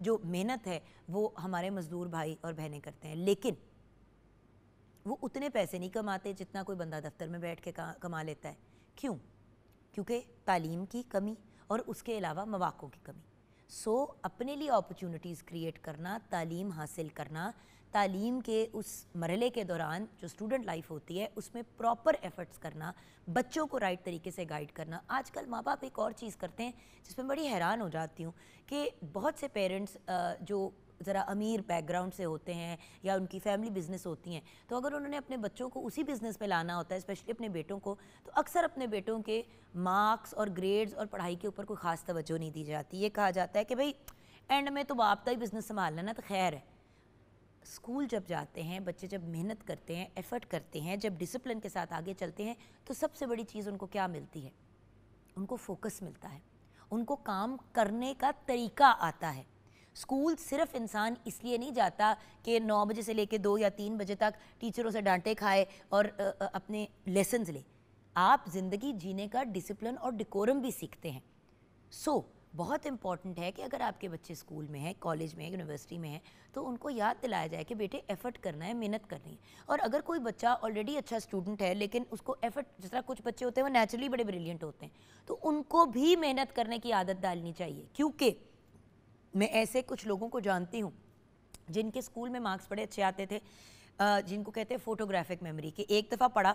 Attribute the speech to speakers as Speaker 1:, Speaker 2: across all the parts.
Speaker 1: جو محنت ہے وہ ہمارے مزدور بھائی اور بہنیں کرتے ہیں، لیکن وہ اتنے پیسے نہیں کماتے جتنا کوئی بندہ دفتر میں بیٹھ کے کما لیتا ہے. کیوں؟ کیونکہ تعلیم کی کمی اور اس کے علاوہ مواقع کی کمی. سو اپنے لیے اپرچونٹیز کریٹ کرنا، تعلیم حاصل کرنا، تعلیم کے اس مرحلے کے دوران جو اسٹوڈنٹ لائف ہوتی ہے اس میں پراپر ایفرٹس کرنا، بچوں کو رائٹ طریقے سے گائیڈ کرنا. آج کل ماں باپ ایک اور چیز کرتے ہیں جس میں بڑی حیران ہو جاتی ہوں کہ بہت سے پیرنٹس جو ذرا امیر بیک گراؤنڈ سے ہوتے ہیں یا ان کی فیملی بزنس ہوتی ہیں، تو اگر انہوں نے اپنے بچوں کو اسی بزنس میں لانا ہوتا ہے، اسپیشلی اپنے بیٹوں کو، تو اکثر اپنے بیٹوں کے مارکس اور گریڈز اور پڑھائی کے اوپر کوئی خاص توجہ نہیں دی جاتی. یہ کہا جاتا ہے کہ بھئی اینڈ میں تو آپ کا ہی بزنس سنبھال لینا تو خیر ہے. اسکول جب جاتے ہیں بچے، جب محنت کرتے ہیں، ایفرٹ کرتے ہیں، جب ڈسپلن کے ساتھ آگے چلتے ہیں، تو سب سے بڑی چیز ان کو کیا ملتی ہے؟ ان کو فوکس ملتا ہے، ان کو کام کرنے کا طریقہ آتا ہے. اسکول صرف انسان اس لیے نہیں جاتا کہ 9 بجے سے لے کے 2 یا 3 بجے تک ٹیچروں سے ڈانٹے کھائے اور اپنے لیسنز لے. آپ زندگی جینے کا ڈسپلن اور ڈیکورم بھی سیکھتے ہیں. سو بہت امپورٹنٹ ہے کہ اگر آپ کے بچے اسکول میں ہیں، کالج میں ہیں، یونیورسٹی میں ہیں، تو ان کو یاد دلایا جائے کہ بیٹے ایفرٹ کرنا ہے، محنت کرنی ہے. اور اگر کوئی بچہ آلریڈی اچھا اسٹوڈنٹ ہے لیکن اس کو ایفرٹ، جس طرح کچھ بچے ہوتے ہیں وہ نیچرلی بڑے بریلینٹ ہوتے ہیں، تو ان کو بھی محنت کرنے کی عادت ڈالنی چاہیے. کیونکہ میں ایسے کچھ لوگوں کو جانتی ہوں جن کے اسکول میں مارکس بڑے اچھے آتے تھے، جن کو کہتے ہیں فوٹوگرافک میموری، کہ ایک دفعہ پڑھا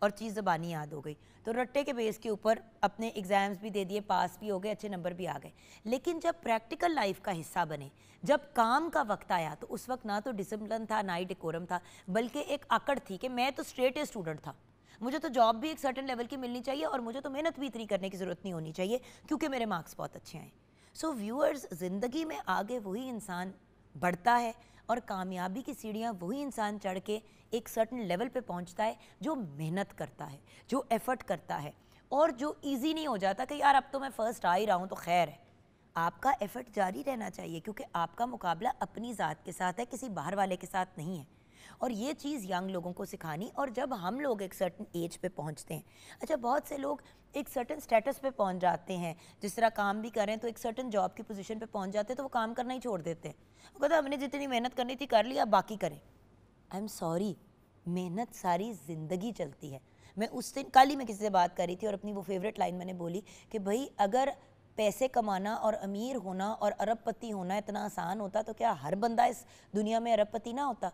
Speaker 1: اور چیز زبانی یاد ہو گئی، تو رٹے کے بیس کے اوپر اپنے ایگزامز بھی دے دیے، پاس بھی ہو گئے، اچھے نمبر بھی آ گئے. لیکن جب پریکٹیکل لائف کا حصہ بنے، جب کام کا وقت آیا، تو اس وقت نہ تو ڈسپلن تھا، نہ ہی ڈیکورم تھا، بلکہ ایک اکڑ تھی کہ میں تو اسٹریٹ اے اسٹوڈنٹ تھا، مجھے تو جاب بھی ایک سرٹن لیول کی ملنی چاہیے اور مجھے تو محنت بھی اتنی کرنے کی ضرورت نہیں ہونی چاہیے کیونکہ میرے مارکس بہت اچھے آئیں. سو ویورز، زندگی میں آگے وہی انسان بڑھتا ہے اور کامیابی کی سیڑھیاں وہی انسان چڑھ کے ایک سرٹن لیول پہ پہنچتا ہے جو محنت کرتا ہے، جو ایفرٹ کرتا ہے، اور جو ایزی نہیں ہو جاتا کہ یار اب تو میں فرسٹ آ ہی رہا ہوں تو خیر ہے. آپ کا ایفرٹ جاری رہنا چاہیے کیونکہ آپ کا مقابلہ اپنی ذات کے ساتھ ہے، کسی باہر والے کے ساتھ نہیں ہے. اور یہ چیز ینگ لوگوں کو سکھانی. اور جب ہم لوگ ایک سرٹن ایج پہ پہنچتے ہیں، اچھا بہت سے لوگ ایک سرٹن سٹیٹس پہ پہنچ جاتے ہیں، جس طرح کام بھی کریں تو ایک سرٹن جاب کی پوزیشن پہ پہنچ جاتے ہیں تو وہ کام کرنا ہی چھوڑ دیتے ہیں. وہ کہتے ہیں ہم نے جتنی محنت کرنی تھی کر لیا، باقی کریں. آئی ایم سوری، محنت ساری زندگی چلتی ہے. میں اس دن کل ہی میں کسی سے بات کر رہی تھی اور اپنی وہ فیوریٹ لائن میں نے بولی کہ بھائی اگر پیسے کمانا اور امیر ہونا اور ارب پتی ہونا اتنا آسان ہوتا تو کیا ہر بندہ اس دنیا میں ارب پتی نہ ہوتا؟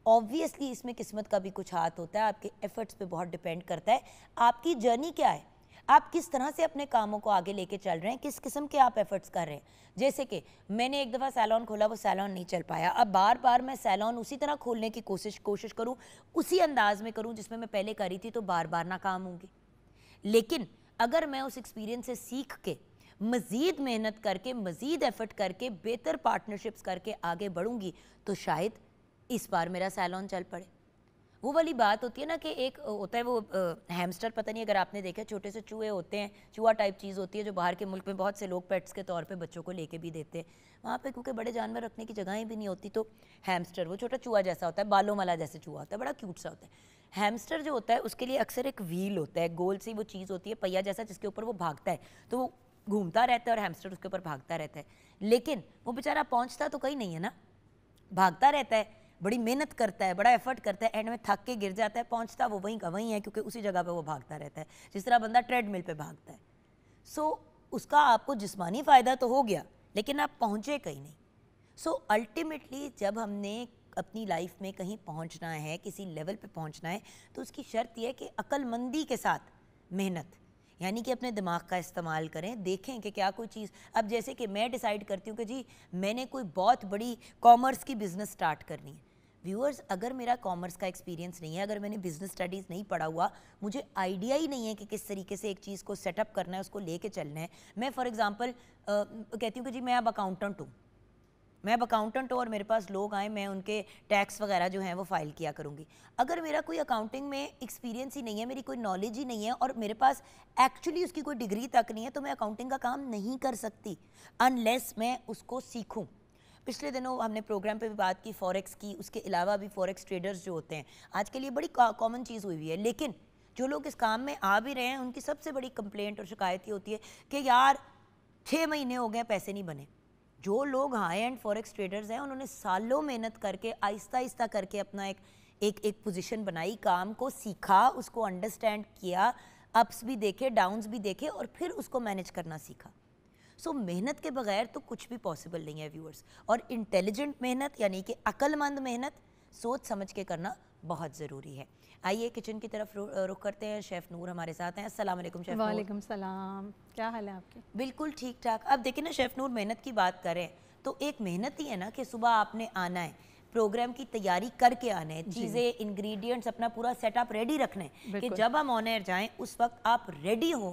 Speaker 1: آبویسلی اس میں قسمت کا بھی کچھ ہاتھ ہوتا ہے، آپ کے ایفرٹس پہ بہت ڈیپینڈ کرتا ہے. آپ کی جرنی کیا ہے، آپ کس طرح سے اپنے کاموں کو آگے لے کے چل رہے ہیں، کس قسم کے آپ ایفرٹس کر رہے ہیں. جیسے کہ میں نے ایک دفعہ سیلون کھولا، وہ سیلون نہیں چل پایا، اب بار بار میں سیلون اسی طرح کھولنے کی کوشش کروں، اسی انداز میں کروں جس میں میں پہلے کری تھی، تو بار بار ناکام ہوں گی. لیکن اگر میں اس ایکسپیرینس سے سیکھ کے مزید محنت کر کے، مزید ایفرٹ کر کے، بہتر پارٹنرشپس کر کے آگے بڑھوں گی تو شاید اس بار میرا سیلون چل پڑے. وہ والی بات ہوتی ہے نا کہ ایک ہوتا ہے وہ ہیمسٹر، پتہ نہیں اگر آپ نے دیکھا، چھوٹے سے چوہے ہوتے ہیں، چوہا ٹائپ چیز ہوتی ہے جو باہر کے ملک میں بہت سے لوگ پیٹس کے طور پہ بچوں کو لے کے بھی دیتے ہیں. وہاں پہ کیونکہ بڑے جانور رکھنے کی جگہیں بھی نہیں ہوتی، تو ہیمسٹر وہ چھوٹا چوہا جیسا ہوتا ہے، بالوں والا جیسے چوہا ہوتا ہے، بڑا کیوٹ سا ہوتا ہے. ہیمسٹر جو ہوتا ہے اس کے لیے اکثر ایک ویل ہوتا ہے، گول سی وہ چیز ہوتی ہے، پہیا جیسا، جس کے اوپر وہ بھاگتا ہے، تو وہ گھومتا رہتا ہے اور ہیمسٹر اس کے اوپر بھاگتا رہتا ہے. لیکن وہ بیچارہ پہنچتا تو کہیں نہیں ہے نا، بھاگتا رہتا ہے، بڑی محنت کرتا ہے، بڑا ایفرٹ کرتا ہے، اینڈ میں تھک کے گر جاتا ہے، پہنچتا وہ وہیں کا وہیں ہے کیونکہ اسی جگہ پہ وہ بھاگتا رہتا ہے، جس طرح بندہ ٹریڈ مل پہ بھاگتا ہے. سو اس کا آپ کو جسمانی فائدہ تو ہو گیا لیکن آپ پہنچے کہیں نہیں. سو الٹیمیٹلی جب ہم نے اپنی لائف میں کہیں پہنچنا ہے، کسی لیول پہ پہنچنا ہے، تو اس کی شرط یہ ہے کہ عقل مندی کے ساتھ محنت، یعنی کہ اپنے دماغ کا استعمال کریں، دیکھیں کہ کیا کوئی چیز. اب جیسے کہ میں ڈیسائیڈ کرتی ہوں کہ جی میں نے کوئی بہت بڑی کامرس کی بزنس سٹارٹ کرنی ہے. ویورز، اگر میرا کامرس کا ایکسپیرینس نہیں ہے، اگر میں نے بزنس اسٹڈیز نہیں پڑھا ہوا، مجھے آئیڈیا ہی نہیں ہے کہ کس طریقے سے ایک چیز کو سیٹ اپ کرنا ہے، اس کو لے کے چلنا ہے. میں فار ایگزامپل کہتی ہوں کہ جی میں اب اکاؤنٹنٹ ہوں، اور میرے پاس لوگ آئیں، میں ان کے ٹیکس وغیرہ جو ہیں وہ فائل کیا کروں گی. اگر میرا کوئی اکاؤنٹنگ میں ایکسپیرینس ہی نہیں ہے، میری کوئی نالج ہی نہیں ہے، اور میرے پاس ایکچولی اس کی کوئی ڈگری تک نہیں ہے، تو میں اکاؤنٹنگ کا کام نہیں کر سکتی انلیس میں اس کو سیکھوں. پچھلے دنوں ہم نے پروگرام پہ بھی بات کی فوریکس کی، اس کے علاوہ بھی فوریکس ٹریڈرز جو ہوتے ہیں آج کے لیے بڑی کامن چیز ہوئی ہے. لیکن جو لوگ اس کام میں آ بھی رہے ہیں ان کی سب سے بڑی کمپلینٹ اور شکایت یہ ہوتی ہے کہ یار 6 مہینے ہو گئے پیسے نہیں بنے. جو لوگ ہائی اینڈ فوریکس ٹریڈرز ہیں انہوں نے سالوں محنت کر کے آہستہ آہستہ کر کے اپنا ایک پوزیشن بنائی, کام کو سیکھا, اس کو انڈرسٹینڈ کیا, اپس بھی دیکھے, ڈاؤنز بھی دیکھے, اور پھر اس کو مینیج کرنا سیکھا. سو محنت کے بغیر تو کچھ بھی پاسبل نہیں ہے ویورز. اور انٹیلیجنٹ محنت یعنی کہ عقل مند محنت سوچ سمجھ کے کرنا بہت ضروری ہے. آئیے کچن کی طرف رخ کرتے ہیں. شیف نور ہمارے ساتھ ہیں. السلام علیکم شیف نور.
Speaker 2: وعلیکم السلام, کیا حال ہے آپ کے؟
Speaker 1: بالکل ٹھیک ٹھاک. اب دیکھیں نا شیف نور, محنت کی بات کریں تو ایک محنت ہی ہے نا کہ صبح آپ نے آنا ہے, پروگرام کی تیاری کر کے آنا ہے, چیزیں انگریڈینٹس اپنا پورا سیٹ اپ ریڈی رکھنا ہے کہ جب ہم آن ایئر جائیں اس وقت آپ ریڈی ہو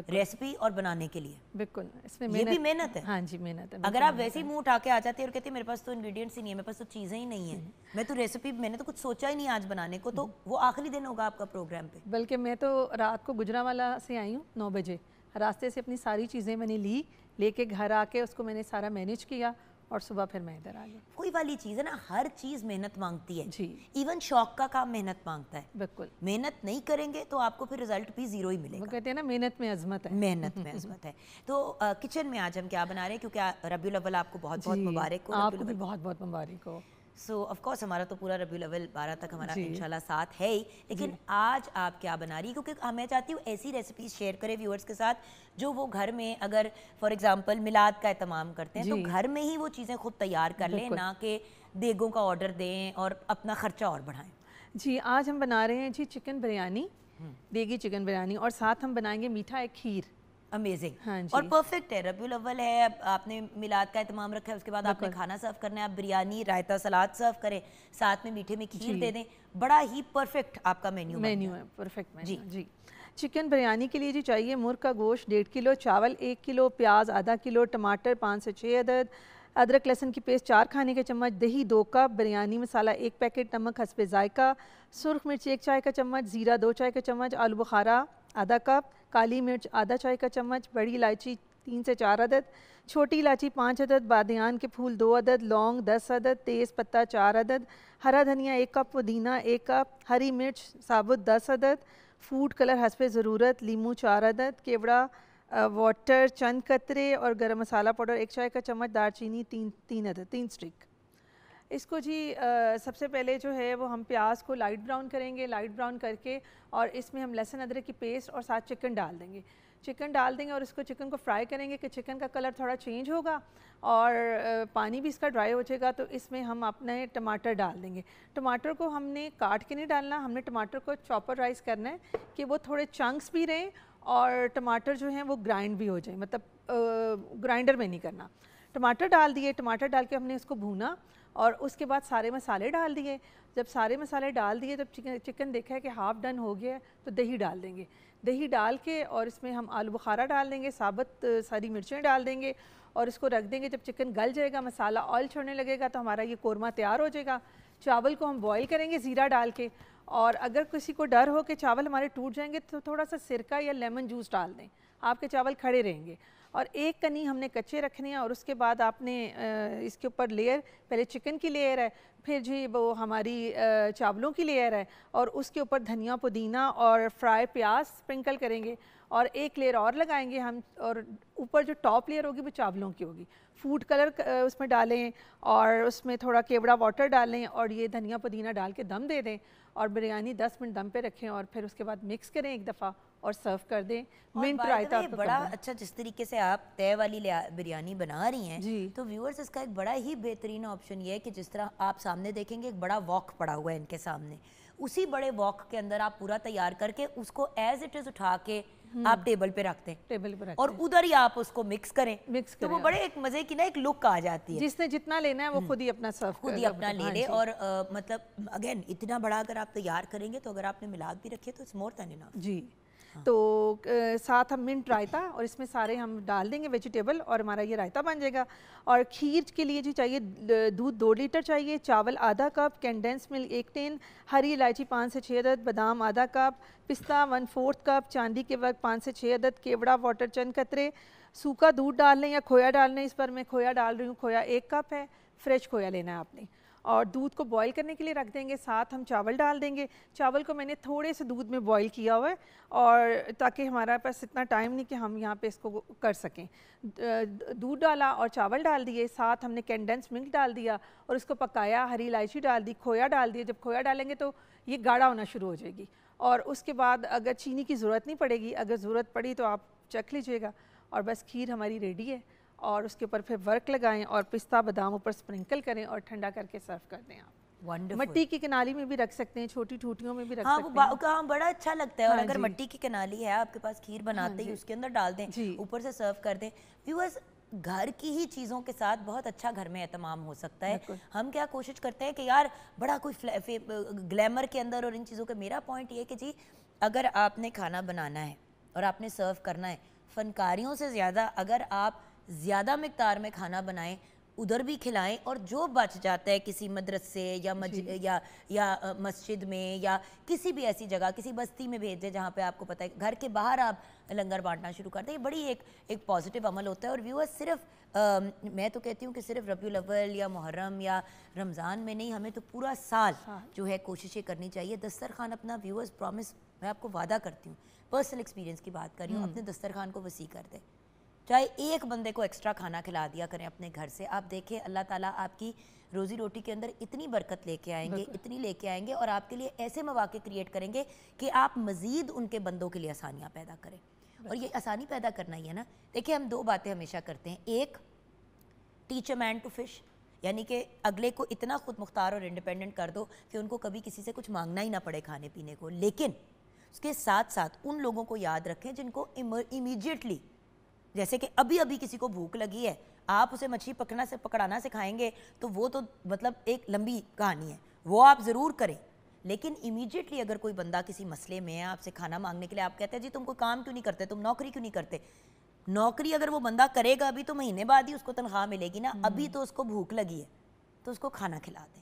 Speaker 1: ریسپی اور بنانے کے لیے.
Speaker 2: بالکل, اس میں
Speaker 1: یہ بھی محنت ہے.
Speaker 2: ہاں جی محنت ہے.
Speaker 1: اگر آپ ویسے ہی منہ اٹھا کے آ جاتے ہیں اور کہتے ہیں میرے پاس تو انگریڈینٹس ہی نہیں ہے, میرے پاس تو چیزیں ہی نہیں ہیں, میں تو ریسپی میں نے تو کچھ سوچا ہی نہیں آج بنانے کو, تو وہ آخری دن ہوگا آپ کا پروگرام پہ.
Speaker 2: بلکہ میں تو رات کو گجرانوالہ سے آئی ہوں 9 بجے, راستے سے اپنی ساری چیزیں میں نے لے کے گھر آ کے اس کو میں نے سارا مینیج کیا اور صبح پھر میں ادھر آ گئی.
Speaker 1: کوئی والی چیز ہے نا, ہر چیز محنت مانگتی ہے
Speaker 2: جی,
Speaker 1: ایون شوق کا کام محنت مانگتا ہے.
Speaker 2: بالکل,
Speaker 1: محنت نہیں کریں گے تو آپ کو پھر رزلٹ بھی زیرو ہی ملے گا.
Speaker 2: وہ کہتے ہیں نا محنت میں عظمت ہے.
Speaker 1: محنت میں عظمت ہے. تو کچن میں آج ہم کیا بنا رہے ہیں, کیونکہ ربیع الاول آپ کو بہت بہت مبارک ہو.
Speaker 2: آپ کو بھی بہت بہت مبارک ہو.
Speaker 1: سو آف کورس ہمارا تو پورا ربیع الاول 12 تک ہمارا انشاءاللہ ساتھ ہے ہی, لیکن آج آپ کیا بنا رہی, کیونکہ میں چاہتی ہوں ایسی ریسیپیز شیئر کریں ویورز کے ساتھ جو وہ گھر میں اگر فار ایگزامپل میلاد کا اہتمام کرتے ہیں تو گھر میں ہی وہ چیزیں خود تیار کر لیں, نہ کہ دیگوں کا آرڈر دیں اور اپنا خرچہ اور بڑھائیں.
Speaker 2: جی, آج ہم بنا رہے ہیں جی چکن بریانی, دیگی چکن بریانی, اور ساتھ ہم بنائیں گے میٹھا ایک کھیر.
Speaker 1: امیزنگ اور پرفیکٹ ہے. ربیع الاول ہے, آپ نے میلاد کا اہتمام رکھا ہے, اس کے بعد آپ نے کھانا سرو کرنا ہے, آپ بریانی, رائتا, سلاد سرو کریں, ساتھ میں میٹھے میں کھیر دے دیں, بڑا ہی پرفیکٹ آپ کا مینیو
Speaker 2: ہے. Perfect menu. جی, چکن بریانی کے لیے جی چاہیے مرغ کا گوشت 1.5 کلو, چاول 1 کلو, پیاز آدھا کلو, ٹماٹر 5 سے 6 عدد, ادرک لہسن کی پیسٹ 4 کھانے کے چمچ, دہی 2 کپ, بریانی مسالہ 1 پیکٹ, نمک حسب ذائقہ, سرخ مرچ 1 چائے کا چمچ, زیرہ 2 چائے کا چمچ, آلو بخارا آدھا کپ, کالی مرچ آدھا چائے کا چمچ, بڑی الائچی 3 سے 4 عدد, چھوٹی الائچی 5 عدد, بادیان کے پھول 2 عدد, لونگ 10 عدد, تیز پتہ 4 عدد, ہرا دھنیا 1 کپ, پودینہ 1 کپ, ہری مرچ ثابت 10 عدد, فوڈ کلر حسب ضرورت, لیمو 4 عدد, کیوڑا واٹر چند قطرے, اور گرم مسالہ پاؤڈر 1 چائے کا چمچ, دار چینی 3 عدد, 3 اسٹک. اس کو جی سب سے پہلے جو ہے وہ ہم پیاز کو لائٹ براؤن کریں گے, لائٹ براؤن کر کے اور اس میں ہم لہسن ادرک کی پیسٹ اور ساتھ چکن ڈال دیں گے, اور اس کو چکن کو فرائی کریں گے کہ چکن کا کلر تھوڑا چینج ہوگا اور پانی بھی اس کا ڈرائی ہو جائے گا. تو اس میں ہم اپنے ٹماٹر ڈال دیں گے. ٹماٹر کو ہم نے کاٹ کے نہیں ڈالنا, ہم نے ٹماٹر کو چاپر رائز کرنا ہے کہ وہ تھوڑے چنکس بھی رہیں اور ٹماٹر جو ہیں وہ گرائنڈ بھی ہو جائیں, مطلب گرائنڈر میں نہیں کرنا. ٹماٹر ڈال دیے, ٹماٹر ڈال کے ہم نے اس کو بھونا اور اس کے بعد سارے مسالے ڈال دیے. جب سارے مسالے ڈال دیے, جب چکن دیکھا ہے کہ ہاف ڈن ہو گیا ہے تو دہی ڈال دیں گے. دہی ڈال کے اور اس میں ہم آلو بخارا ڈال دیں گے, ثابت ساری مرچیں ڈال دیں گے اور اس کو رکھ دیں گے. جب چکن گل جائے گا, مسالہ آئل چھوڑنے لگے گا تو ہمارا یہ قورمہ تیار ہو جائے گا. چاول کو ہم بوائل کریں گے زیرہ ڈال کے, اور اگر کسی کو ڈر ہو کہ چاول ہمارے ٹوٹ جائیں گے تو تھوڑا سا سرکہ یا لیمن جوس ڈال دیں, آپ کے چاول کھڑے رہیں گے. اور 1 کنی ہم نے کچے رکھنے ہیں, اور اس کے بعد آپ نے اس کے اوپر لیئر, پہلے چکن کی لیئر ہے, پھر جی وہ ہماری چاولوں کی لیئر ہے, اور اس کے اوپر دھنیا پودینہ اور فرائی پیاز اسپرنکل کریں گے, اور 1 لیئر اور لگائیں گے ہم, اور اوپر جو ٹاپ لیئر ہوگی وہ چاولوں کی ہوگی. فوڈ کلر اس میں ڈالیں اور اس میں تھوڑا کیوڑا واٹر ڈالیں اور یہ دھنیا پودینہ ڈال کے دم دے دیں, اور بریانی 10 منٹ دم پہ رکھیں, اور پھر اس کے بعد مکس کریں ایک دفعہ اور سرو کر دیں. منٹ رائتا
Speaker 1: بڑا اچھا, جس طریقے سے آپ تہہ والی بریانی بنا رہی ہیں تو ویورز اس کا ایک بڑا ہی بہترین آپشن یہ ہے کہ جس طرح آپ سامنے دیکھیں گے ایک بڑا واک پڑا ہوا ہے ان کے سامنے, اسی بڑے واک کے اندر آپ پورا تیار کر کے اس کو ایز اٹ از اٹھا کے آپ ٹیبل پہ رکھتے ہیں اور ادھر ہی آپ اس کو مکس کریں, تو وہ بڑے ایک مزے کی نا ایک لک آ جاتی ہے.
Speaker 2: جس نے جتنا لینا ہے وہ خود ہی اپنا سرو
Speaker 1: خود ہی اپنا لے لے. اور مطلب اگین اتنا بڑا اگر آپ تیار کریں گے تو اگر آپ نے میلاد بھی رکھے تو اٹس مور دین انف.
Speaker 2: جی, تو ساتھ ہم منٹ رائتا, اور اس میں سارے ہم ڈال دیں گے ویجیٹیبل, اور ہمارا یہ رائتا بن جائے گا. اور کھیر کے لیے جی چاہیے دودھ 2 لیٹر چاہیے, چاول آدھا کپ, کینڈنس ملک 1 ٹین, ہری الائچی 5 سے 6 عدد, بادام آدھا کپ, پستہ 1/4 کپ, چاندی کے وقت 5 سے 6 عدد, کیوڑا واٹر چند قطرے, سوکھا دودھ ڈال لیں یا کھویا ڈال لیں. اس پر میں کھویا ڈال رہی ہوں, کھویا 1 کپ ہے, فریش کھویا لینا ہے آپ نے. اور دودھ کو بوائل کرنے کے لیے رکھ دیں گے. ساتھ ہم چاول ڈال دیں گے. چاول کو میں نے تھوڑے سے دودھ میں بوائل کیا ہوا ہے اور تاکہ ہمارے پاس اتنا ٹائم نہیں کہ ہم یہاں پہ اس کو کر سکیں. دودھ ڈالا اور چاول ڈال دیے, ساتھ ہم نے کینڈنس ملک ڈال دیا اور اس کو پکایا. ہری الائچی ڈال دی, کھویا ڈال دیا. جب کھویا ڈالیں گے تو یہ گاڑھا ہونا شروع ہو جائے گی. اور اس کے بعد اگر چینی کی ضرورت نہیں پڑے گی, اگر ضرورت پڑی تو آپ چکھ لیجیے گا. اور بس کھیر ہماری ریڈی ہے. اور اس کے اوپر پھر ورک لگائیں اور پستہ بادام اوپر سپرنکل کریں اور ٹھنڈا کر کے سرو کر دیں. آپ مٹی کی کنالی میں بھی رکھ سکتے ہیں, چھوٹی ٹوٹیوں میں بھی رکھ سکتے ہیں.
Speaker 1: ہاں بڑا اچھا لگتا ہے. اور اگر مٹی کی کنالی ہے آپ کے پاس, کھیر بناتے ہی اس کے اندر ڈال دیں, اوپر سے سرو کر دیں. ویورز, گھر کی ہی چیزوں کے ساتھ بہت اچھا گھر میں اہتمام ہو سکتا ہے. ہم کیا کوشش کرتے ہیں کہ یار بڑا کوئی گلیمر کے اندر اور ان چیزوں کا. میرا پوائنٹ یہ ہے کہ جی اگر آپ نے کھانا بنانا ہے اور آپ نے سرو کرنا ہے, فنکاریوں سے زیادہ اگر آپ زیادہ مقدار میں کھانا بنائیں, ادھر بھی کھلائیں, اور جو بچ جاتا ہے کسی مدرسے یا مسجد میں یا کسی بھی ایسی جگہ, کسی بستی میں بھیج دیں جہاں پہ آپ کو پتہ ہے, گھر کے باہر آپ لنگر بانٹنا شروع کر دیں. یہ بڑی ایک پازیٹیو عمل ہوتا ہے. اور ویورز, صرف میں تو کہتی ہوں کہ صرف ربیع الاول یا محرم یا رمضان میں نہیں, ہمیں تو پورا سال جو ہے کوششیں کرنی چاہیے. دسترخوان اپنا, ویورز پرومس, میں آپ کو وعدہ کرتی ہوں, پرسنل ایکسپیرینس کی بات کر رہی ہوں, اپنے دسترخوان کو وسیع کر دیں. چاہے ایک بندے کو ایکسٹرا کھانا کھلا دیا کریں اپنے گھر سے. آپ دیکھیں اللہ تعالیٰ آپ کی روزی روٹی کے اندر اتنی برکت لے کے آئیں گے, اتنی لے کے آئیں گے, اور آپ کے لیے ایسے مواقع کریٹ کریں گے کہ آپ مزید ان کے بندوں کے لیے آسانیاں پیدا کریں. اور یہ آسانی پیدا کرنا ہی ہے نا. دیکھیں, ہم دو باتیں ہمیشہ کرتے ہیں. ایک, teach a man to fish, یعنی کہ اگلے کو اتنا خود مختار اور انڈیپینڈنٹ کر دو کہ ان کو کبھی کسی سے کچھ مانگنا ہی نہ پڑے کھانے پینے کو. لیکن اس کے ساتھ ساتھ ان لوگوں کو یاد رکھیں جن کو امیجیٹلی, جیسے کہ ابھی کسی کو بھوک لگی ہے, آپ اسے مچھلی پکڑانا سکھائیں گے تو وہ تو مطلب ایک لمبی کہانی ہے, وہ آپ ضرور کریں. لیکن امیجیٹلی اگر کوئی بندہ کسی مسئلے میں ہے, آپ سے کھانا مانگنے کے لیے, آپ کہتے ہیں جی تم کوئی کام کیوں نہیں کرتے, تم نوکری کیوں نہیں کرتے. نوکری اگر وہ بندہ کرے گا ابھی تو مہینے بعد ہی اس کو تنخواہ ملے گی نا. ابھی تو اس کو بھوک لگی ہے تو اس کو کھانا کھلا دیں.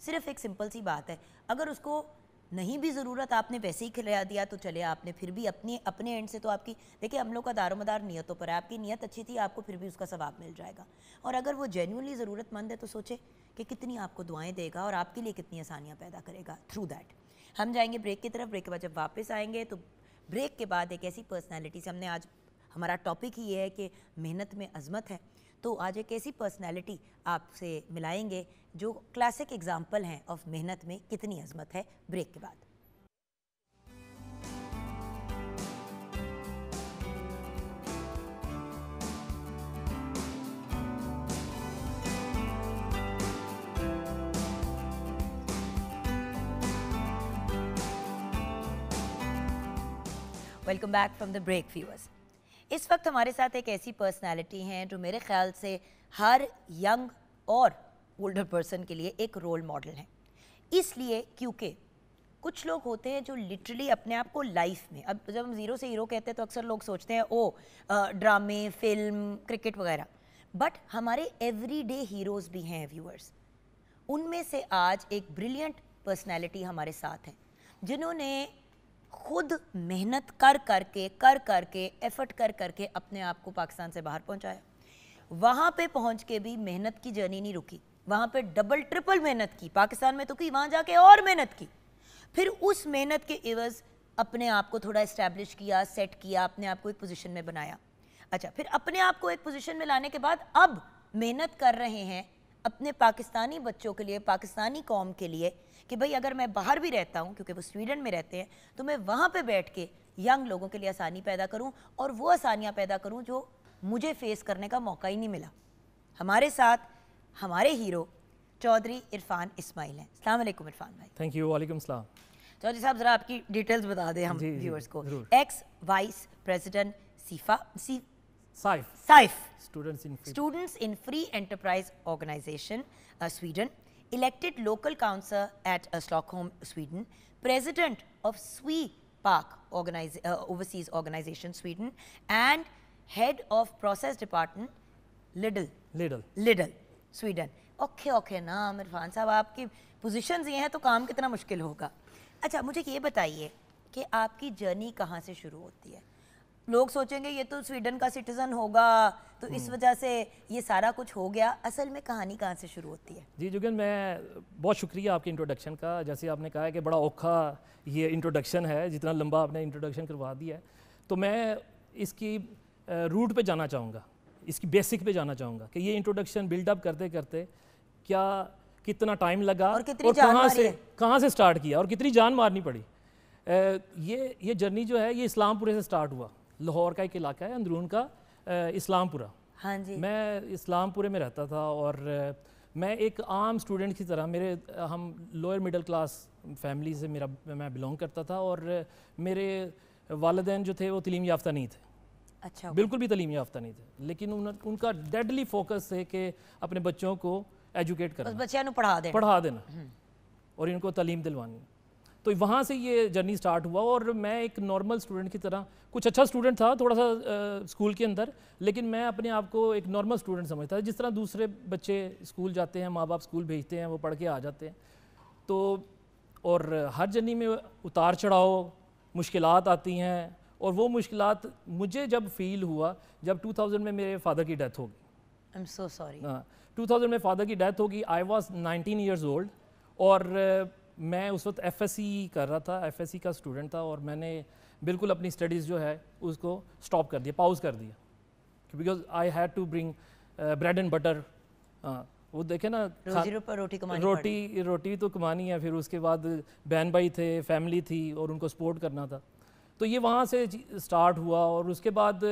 Speaker 1: صرف ایک سمپل سی بات ہے. اگر اس کو نہیں بھی ضرورت, آپ نے ویسے ہی کھلا دیا تو چلے, آپ نے پھر بھی اپنے اینڈ سے تو آپ کی, دیکھیں ہم لوگ کا دار و مدار نیتوں پر ہے. آپ کی نیت اچھی تھی, آپ کو پھر بھی اس کا ثواب مل جائے گا. اور اگر وہ جینوئنلی ضرورت مند ہے تو سوچے کہ کتنی آپ کو دعائیں دے گا اور آپ کے لیے کتنی آسانیاں پیدا کرے گا تھرو دیٹ. ہم جائیں گے بریک کی طرف. بریک کے بعد جب واپس آئیں گے تو بریک کے بعد ایک ایسی پرسنالٹی سے, ہم نے آج ہمارا ٹاپک ہی یہ ہے کہ محنت میں عظمت ہے, تو آج ایک ایسی پرسنالٹی آپ سے ملائیں گے جو کلاسک اگزامپل ہیں آف محنت میں کتنی عظمت ہے. بریک کے بعد. Welcome back from the break viewers. اس وقت ہمارے ساتھ ایک ایسی پرسنالٹی ہیں جو میرے خیال سے ہر ینگ اور اولڈر پرسن کے لیے ایک رول ماڈل ہیں. اس لیے کیونکہ کچھ لوگ ہوتے ہیں جو لٹرلی اپنے آپ کو لائف میں, اب جب ہم زیرو سے ہیرو کہتے ہیں تو اکثر لوگ سوچتے ہیں او ڈرامے, فلم, کرکٹ وغیرہ, بٹ ہمارے ایوری ڈے ہیروز بھی ہیں ویورز. ان میں سے آج ایک بریلینٹ پرسنالٹی ہمارے ساتھ ہیں جنہوں نے خود محنت کر کر کے ایفرٹ کر کے اپنے آپ کو پاکستان سے باہر پہنچایا. وہاں پہ پہنچ کے بھی محنت کی جرنی نہیں رکی, وہاں پہ ڈبل ٹرپل محنت کی. پاکستان میں تو کی, وہاں جا کے اور محنت کی. پھر اس محنت کے عوض اپنے آپ کو تھوڑا اسٹیبلش کیا, سیٹ کیا, اپنے آپ کو ایک پوزیشن میں بنایا. اچھا, پھر اپنے آپ کو ایک پوزیشن میں لانے کے بعد اب محنت کر رہے ہیں اپنے پاکستانی بچوں کے لیے, پاکستانی قوم کے لیے, کہ بھئی اگر میں باہر بھی رہتا ہوں, کیونکہ وہ سویڈن میں رہتے ہیں, تو میں وہاں پہ بیٹھ کے ینگ لوگوں کے لیے آسانی پیدا کروں, اور وہ آسانیاں پیدا کروں جو مجھے فیس کرنے کا موقع ہی نہیں ملا. ہمارے ساتھ ہمارے ہیرو چودھری عرفان اسماعیل ہیں. السلام علیکم عرفان بھائی.
Speaker 3: Thank you. وعلیکم السلام.
Speaker 1: چودھری صاحب ذرا آپ کی ڈیٹیلز بتا دیں ہم ویورز کو. X vice president SAIF, Students in Free Enterprise Organization, Sweden, elected local councillor at Stockholm, Sweden, president of SwePAC Overseas Organization, Sweden, and head of process department, Lidl, Sweden. Okay نام عرفان صاحب, آپ کی positions یہ ہیں تو کام کتنا مشکل ہوگا. اچھا, مجھے یہ بتائیے کہ آپ کی جرنی کہاں سے شروع ہوتی ہے؟ لوگ سوچیں گے یہ تو سویڈن کا سٹیزن ہوگا تو اس وجہ سے یہ سارا کچھ ہو گیا. اصل میں کہانی کہاں سے شروع ہوتی ہے؟
Speaker 3: جی جوگن میں بہت شکریہ آپ کی انٹروڈکشن کا. جیسے آپ نے کہا ہے کہ بڑا اوکھا یہ انٹروڈکشن ہے, جتنا لمبا آپ نے انٹروڈکشن کروا دیا ہے, تو میں اس کی روٹ پہ جانا چاہوں گا, اس کی بیسک پہ جانا چاہوں گا کہ یہ انٹروڈکشن بلڈ اپ کرتے کرتے کتنا ٹائم لگا اور کہاں سے سٹارٹ کیا اور کتنی جان مارنی پڑی. یہ جرنی جو ہے یہ اسلام پورے سے سٹارٹ ہوا. لاہور کا ایک علاقہ ہے اندرون کا, اسلام پورہ.
Speaker 1: ہاں جی.
Speaker 3: میں اسلام پورے میں رہتا تھا اور میں ایک عام اسٹوڈنٹ کی طرح, ہم لوئر مڈل کلاس فیملی سے میں بلونگ کرتا تھا اور میرے والدین جو تھے وہ تعلیم یافتہ نہیں تھے.
Speaker 1: اچھا.
Speaker 3: بالکل بھی تعلیم یافتہ نہیں تھے, لیکن ان کا ڈیڈلی فوکس ہے کہ اپنے بچوں کو ایجوکیٹ کرنا,
Speaker 1: بچوں کو پڑھا دینا
Speaker 3: اور ان کو تعلیم دلوانی. تو وہاں سے یہ جرنی سٹارٹ ہوا اور میں ایک نارمل اسٹوڈنٹ کی طرح, کچھ اچھا اسٹوڈنٹ تھا تھوڑا سا اسکول کے اندر, لیکن میں اپنے آپ کو ایک نارمل اسٹوڈنٹ سمجھتا تھا, جس طرح دوسرے بچے اسکول جاتے ہیں, ماں باپ اسکول بھیجتے ہیں, وہ پڑھ کے آ جاتے ہیں. تو اور ہر جرنی میں اتار چڑھاؤ, مشکلات آتی ہیں, اور وہ مشکلات مجھے جب فیل ہوا جب 2000 میں میرے فادر کی ڈیتھ ہوگی.
Speaker 1: I'm so sorry.
Speaker 3: 2000 میں فادر کی ڈیتھ ہوگی. I was 19 years old اور میں اس وقت ایف ایس سی کر رہا تھا, ایف ایس سی کا اسٹوڈنٹ تھا, اور میں نے بالکل اپنی اسٹڈیز جو ہے اس کو اسٹاپ کر دیا, پاؤز کر دیا, because I had to bring bread and butter. وہ دیکھیں نا, روٹی تو کمانی ہے, پھر اس کے بعد بہن بھائی تھے, فیملی تھی, اور ان کو سپورٹ کرنا تھا. تو یہ وہاں سے اسٹارٹ ہوا, اور اس کے بعد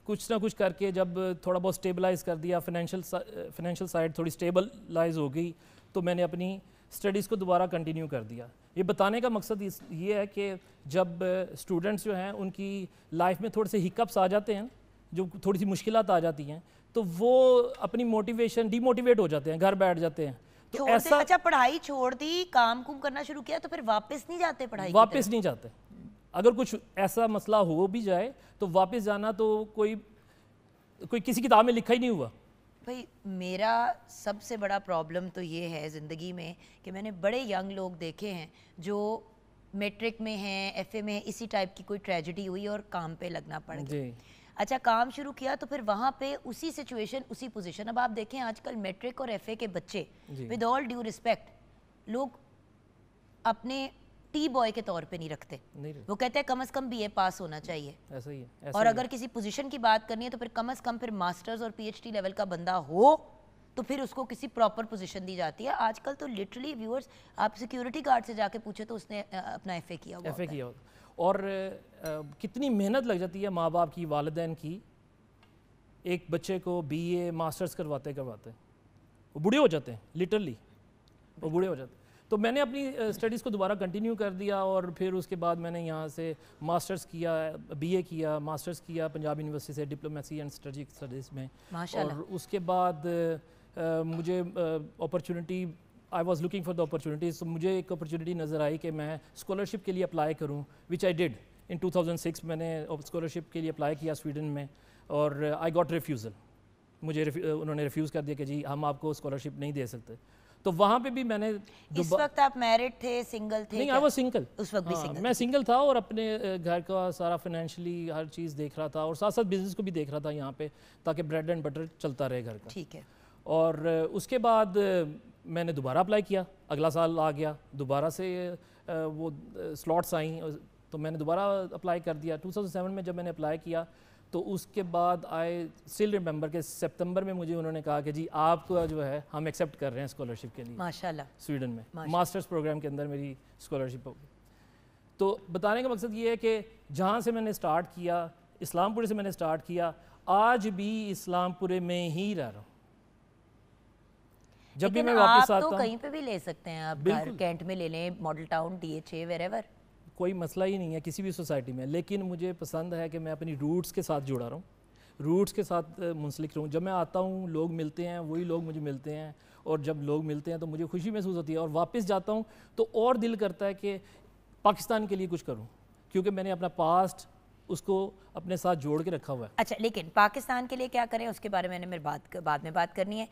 Speaker 3: کچھ نہ کچھ کر کے جب تھوڑا بہت اسٹیبلائز کر دیا, فائنینشیل سائڈ تھوڑی اسٹیبلائز ہو گئی, تو میں نے اپنی اسٹڈیز کو دوبارہ کنٹینیو کر دیا. یہ بتانے کا مقصد یہ ہے کہ جب اسٹوڈنٹس جو ہیں ان کی لائف میں تھوڑے سے ہکپس آ جاتے ہیں, جو تھوڑی سی مشکلات آ جاتی ہیں, تو وہ اپنی موٹیویشن ڈی موٹیویٹ ہو جاتے ہیں, گھر بیٹھ جاتے ہیں. تو ایسا
Speaker 1: اچھا, پڑھائی چھوڑ دی, کام کرنا شروع کیا, تو پھر واپس نہیں جاتے پڑھائی؟
Speaker 3: واپس نہیں جاتے. اگر کچھ ایسا مسئلہ ہو بھی جائے تو واپس جانا تو کوئی کسی کتاب میں لکھا ہی نہیں ہوا.
Speaker 1: بھائی میرا سب سے بڑا پرابلم تو یہ ہے زندگی میں کہ میں نے بڑے ینگ لوگ دیکھے ہیں جو میٹرک میں ہیں, ایف اے میں ہیں, اسی ٹائپ کی کوئی ٹریجڈی ہوئی اور کام پہ لگنا پڑ گیا. اچھا, کام شروع کیا تو پھر وہاں پہ اسی سچویشن, اسی پوزیشن. اب آپ دیکھیں آج کل میٹرک اور ایف اے کے بچے, ود آل ڈیو ریسپیکٹ, لوگ اپنے ٹی بوائے کے طور پہ نہیں رکھتے. وہ کہتے ہیں کم از کم بی اے پاس ہونا چاہیے, اور اگر کسی پوزیشن کی بات کرنی ہے تو پھر کم از کم پھر ماسٹرز اور پی ایچ ڈی لیول کا بندہ ہو تو پھر اس کو کسی پراپر پوزیشن دی جاتی ہے. آج کل تو لٹرلی ویورز, آپ سیکیورٹی گارڈ سے جا کے پوچھے تو اس نے اپنا ایف اے کیا ہوا,
Speaker 3: اور کتنی محنت لگ جاتی ہے ماں باپ کی, والدین کی, ایک بچے کو بی اے ماسٹرز کرواتے وہ بوڑھے ہو جاتے ہیں, لٹرلی وہ بوڑھے ہو جاتے ہیں. تو میں نے اپنی اسٹڈیز کو دوبارہ کنٹینیو کر دیا, اور پھر اس کے بعد میں نے یہاں سے ماسٹرز کیا, بی اے کیا, ماسٹرز کیا پنجاب یونیورسٹی سے ڈپلومیسی اینڈ اسٹریٹجک اسٹڈیز میں. اور اس کے بعد مجھے opportunity, I was looking for the opportunities, تو مجھے ایک اپرچونیٹی نظر آئی کہ میں اسکالرشپ کے لیے اپلائی کروں, وچ آئی ڈیڈ ان 2006. میں نے اسکالرشپ کے لیے اپلائی کیا سویڈن میں, اور آئی گاٹ ریفیوزل. مجھے انہوں نے ریفیوز کر دیا کہ جی ہم آپ کو اسکالرشپ نہیں دے سکتے. تو وہاں پہ بھی میں نے,
Speaker 1: اس وقت آپ میرڈ تھے, سنگل تھے؟
Speaker 3: نہیں, آئی واز سنگل.
Speaker 1: اس وقت بھی سنگل؟
Speaker 3: میں سنگل تھا, اور اپنے گھر کا سارا فائنینشلی ہر چیز دیکھ رہا تھا, اور ساتھ ساتھ بزنس کو بھی دیکھ رہا تھا یہاں پہ, تاکہ بریڈ اینڈ بٹر چلتا رہے گھر کا.
Speaker 1: ٹھیک ہے.
Speaker 3: اور اس کے بعد میں نے دوبارہ اپلائی کیا, اگلا سال آ گیا, دوبارہ سے وہ سلاٹس آئیں, تو میں نے دوبارہ اپلائی کر دیا. 2007 میں جب میں نے اپلائی کیا تو اس کے بعد آئی اسٹل ریمبر کہ سپتمبر میں مجھے انہوں نے کہا کہ جی آپ کو جو ہے ہم ایکسیپٹ کر رہے ہیں اسکالرشپ کے لیے.
Speaker 1: ماشاءاللہ.
Speaker 3: سویڈن میں ماسٹرز پروگرام کے اندر میری اسکالرشپ ہوگی. تو بتانے کا مقصد یہ ہے کہ جہاں سے میں نے اسٹارٹ کیا, اسلام پورے سے میں نے اسٹارٹ کیا, آج بھی اسلام پورے میں ہی رہ رہا ہوں. جب بھی میں واپس آتا ہوں,
Speaker 1: آپ تو کہیں پہ بھی لے سکتے ہیں, آپ کینٹ میں لے لیں, Model Town, D H A, wherever,
Speaker 3: کوئی مسئلہ ہی نہیں ہے کسی بھی سوسائٹی میں. لیکن مجھے پسند ہے کہ میں اپنی روٹس کے ساتھ جڑا رہا ہوں, روٹس کے ساتھ منسلک رہوں. جب میں آتا ہوں لوگ ملتے ہیں, وہی لوگ مجھے ملتے ہیں, اور جب لوگ ملتے ہیں تو مجھے خوشی محسوس ہوتی ہے, اور واپس جاتا ہوں تو اور دل کرتا ہے کہ پاکستان کے لیے کچھ کروں, کیونکہ میں نے اپنا پاسٹ اس کو اپنے ساتھ جوڑ کے رکھا ہوا ہے.
Speaker 1: اچھا, لیکن پاکستان کے لیے کیا کریں اس کے بارے میں نے بعد میں بات کرنی ہے.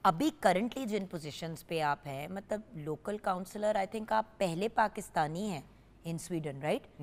Speaker 1: ابھی کرنٹلی جن پوزیشنز پہ آپ ہیں, مطلب لوکل کاؤنسلر, آئی تھنک آپ پہلے پاکستانی ہیں in Sweden, right?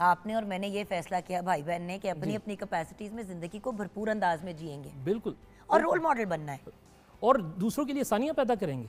Speaker 1: آپ نے اور میں نے یہ فیصلہ کیا بھائی بہن نے کہ اپنی اپنی کیپیسٹیز میں زندگی کو بھرپور انداز میں جئیں گے
Speaker 3: بالکل,
Speaker 1: اور رول ماڈل بننا ہے
Speaker 3: اور دوسروں کے لیے آسانیاں پیدا کریں گے.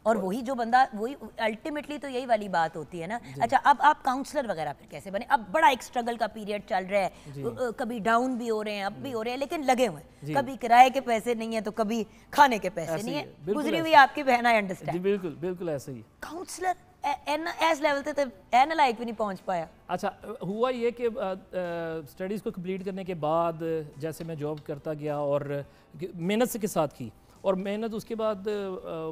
Speaker 1: اور وہی جو بندہ وہی الٹیمیٹلی تو یہی والی بات ہوتی ہے نا. اچھا اب آپ کاؤنسلر وغیرہ پھر کیسے بنے؟ اب بڑا ایک اسٹرگل کا پیریڈ چل رہا ہے, کبھی ڈاؤن بھی ہو رہے ہیں, اب بھی ہو رہے ہیں, لیکن لگے ہوئے ہیں. کبھی کرائے کے پیسے نہیں ہیں تو کبھی کھانے کے پیسے نہیں ہیں. گزری ہوئی آپ کی بہن, آئی انڈرسٹینڈ.
Speaker 3: جی بالکل بالکل ایسے ہی.
Speaker 1: کاؤنسلر ایس لیول تے این لائک بھی نہیں پہنچ پایا.
Speaker 3: اچھا ہوا یہ کہ اسٹڈیز کو کمپلیٹ کرنے کے بعد جیسے میں جاب کرتا گیا اور محنت کے ساتھ کی, اور محنت اس کے بعد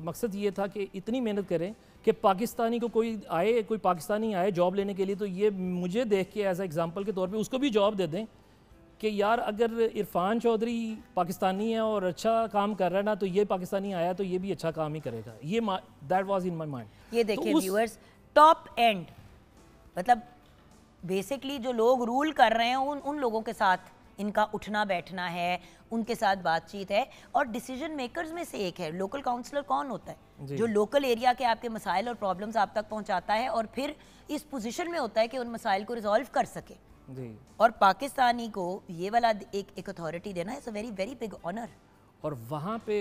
Speaker 3: مقصد یہ تھا کہ اتنی محنت کریں کہ پاکستانی کو کوئی پاکستانی آئے جاب لینے کے لیے تو یہ مجھے دیکھ کے ایز اے ایگزامپل کے طور پہ اس کو بھی جاب دے دیں کہ یار اگر عرفان چودھری پاکستانی ہے اور اچھا کام کر رہا ہے نا تو یہ پاکستانی آیا تو یہ بھی اچھا کام ہی کرے گا. یہ that was in my mind.
Speaker 1: یہ دیکھیں ویورز, ٹاپ اینڈ مطلب بیسکلی جو لوگ رول کر رہے ہیں ان لوگوں کے ساتھ ان کا اٹھنا بیٹھنا ہے, ان کے ساتھ بات چیت ہے. اور ڈیسیجن میکرز میں سے ایک ہے لوکل کاؤنسلر. کون ہوتا ہے؟ جو لوکل ایریا کے آپ کے مسائل اور پرابلمز آپ تک پہنچاتا ہے اور پھر اس پوزیشن میں ہوتا ہے کہ ان مسائل کو ریزالو کر سکے. اور پاکستانی کو یہ والا ایک اتھارٹی دینا ہے ویری ویری بگ آنر.
Speaker 3: اور وہاں پہ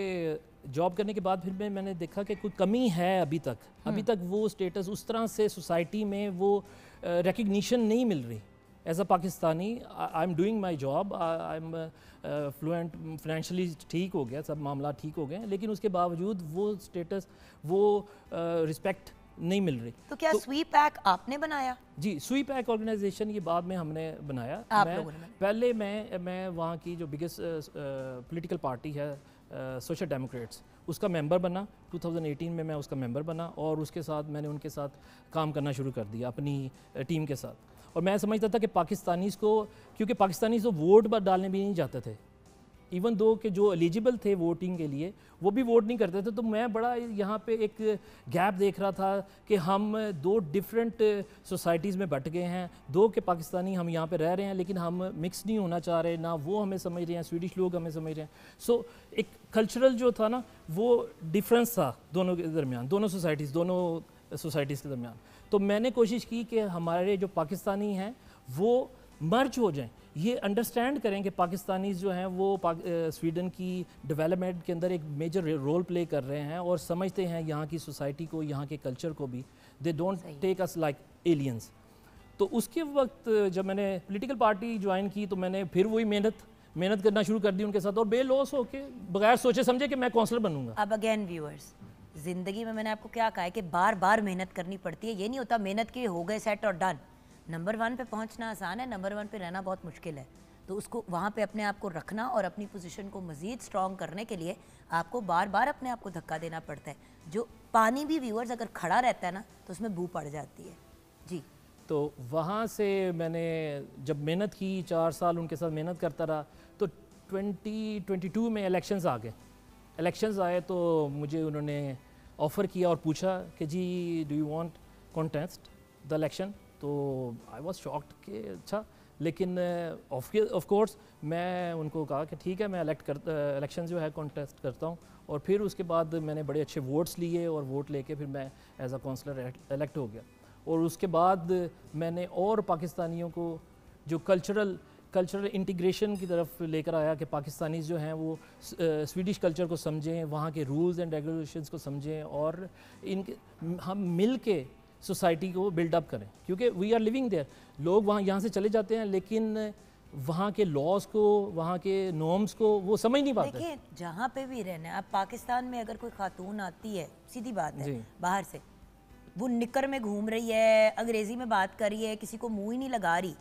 Speaker 3: جاب کرنے کے بعد پھر میں نے دیکھا کہ کوئی کمی ہے ابھی تک وہ اسٹیٹس اس طرح سے سوسائٹی میں وہ ریکگنیشن نہیں مل رہی. As a Pakistani I am doing my job, I am fluent, financially ٹھیک ہو گیا, سب معاملات ٹھیک ہو گئے, لیکن اس کے باوجود وہ اسٹیٹس وہ رسپیکٹ نہیں مل رہی.
Speaker 1: تو کیا سویپ ایک آپ نے بنایا؟
Speaker 3: جی سویپ ایک آرگنائزیشن یہ بعد میں ہم نے بنایا. پہلے میں وہاں کی جو بگیسٹ پولیٹیکل پارٹی ہے سوشل ڈیموکریٹس, اس کا ممبر بنا. 2018 میں اس کا ممبر بنا اور اس کے ساتھ میں نے ان کے ساتھ کام کرنا شروع کر دیا اپنی ٹیم کے ساتھ. اور میں سمجھتا تھا کہ پاکستانیز کو, کیونکہ پاکستانیز تو ووٹ ڈالنے بھی نہیں جاتے تھے, ایون دو کہ جو ایلیجیبل تھے ووٹنگ کے لیے وہ بھی ووٹ نہیں کرتے تھے. تو میں بڑا یہاں پہ ایک گیپ دیکھ رہا تھا کہ ہم دو ڈیفرنٹ سوسائٹیز میں بٹ گئے ہیں. دو کہ پاکستانی ہم یہاں پہ رہ رہے ہیں لیکن ہم مکس نہیں ہونا چاہ رہے, نہ وہ ہمیں سمجھ رہے ہیں, سویڈش لوگ ہمیں سمجھ رہے ہیں. سو ایک کلچرل جو تھا نا وہ ڈیفرنس تھا دونوں کے درمیان, دونوں سوسائٹیز کے درمیان. تو میں نے کوشش کی کہ ہمارے جو پاکستانی ہیں وہ مرج ہو جائیں, یہ انڈرسٹینڈ کریں کہ پاکستانیز جو ہیں وہ سویڈن کی ڈیولپمنٹ کے اندر ایک میجر رول پلے کر رہے ہیں اور سمجھتے ہیں یہاں کی سوسائٹی کو, یہاں کے کلچر کو بھی. They don't take us like aliens. تو اس کے وقت جب میں نے پولیٹیکل پارٹی جوائن کی تو میں نے پھر وہی محنت کرنا شروع کر دی ان کے ساتھ, اور بے لوس ہو کے بغیر سوچے سمجھے کہ میں کونسلر بنوں گا.
Speaker 1: اب اگین ویورز, زندگی میں نے آپ کو کیا کہا ہے کہ بار بار محنت کرنی پڑتی ہے. یہ نہیں ہوتا محنت کی ہو گئے سیٹ اور ڈن. نمبر 1 پہ پہنچنا آسان ہے, نمبر 1 پہ رہنا بہت مشکل ہے. تو اس کو وہاں پہ اپنے آپ کو رکھنا اور اپنی پوزیشن کو مزید سٹرونگ کرنے کے لیے آپ کو بار بار اپنے آپ کو دھکا دینا پڑتا ہے. جو پانی بھی ویورز اگر کھڑا رہتا ہے نا تو اس میں بو پڑ جاتی ہے. جی
Speaker 3: تو وہاں سے میں نے جب محنت کی 4 سال ان کے ساتھ محنت کرتا رہا تو 2022 میں الیکشنز آ گئے. الیکشنز آئے تو مجھے انہوں نے آفر کیا اور پوچھا کہ جی do you want contest the election. تو آئی واز شاکڈ کہ اچھا, لیکن آف کورس میں ان کو کہا کہ ٹھیک ہے میں الیکشن جو ہے کانٹیسٹ کرتا ہوں. اور پھر اس کے بعد میں نے بڑے اچھے ووٹس لیے اور ووٹ لے کے پھر میں ایز اے کونسلر الیکٹ ہو گیا. اور اس کے بعد میں نے اور پاکستانیوں کو جو کلچرل انٹیگریشن کی طرف لے کر آیا کہ پاکستانیز جو ہیں وہ سویڈش کلچر کو سمجھیں, وہاں کے رولز اینڈ ریگولیشنز کو سمجھیں اور ہم مل کے سوسائٹی کو بلڈ اپ کریں. کیونکہ وی آر لیونگ دیئر, لوگ یہاں سے چلے جاتے ہیں لیکن وہاں کے لاز کو, وہاں کے نارمز کو وہ سمجھ نہیں پاتے.
Speaker 1: دیکھیں جہاں پہ بھی رہنا ہے, اب پاکستان میں اگر کوئی خاتون آتی ہے, سیدھی بات ہے باہر سے, وہ نکر میں گھوم رہی ہے, انگریزی میں بات کر رہی ہے, کسی کو منہ ہی نہیں لگا رہی,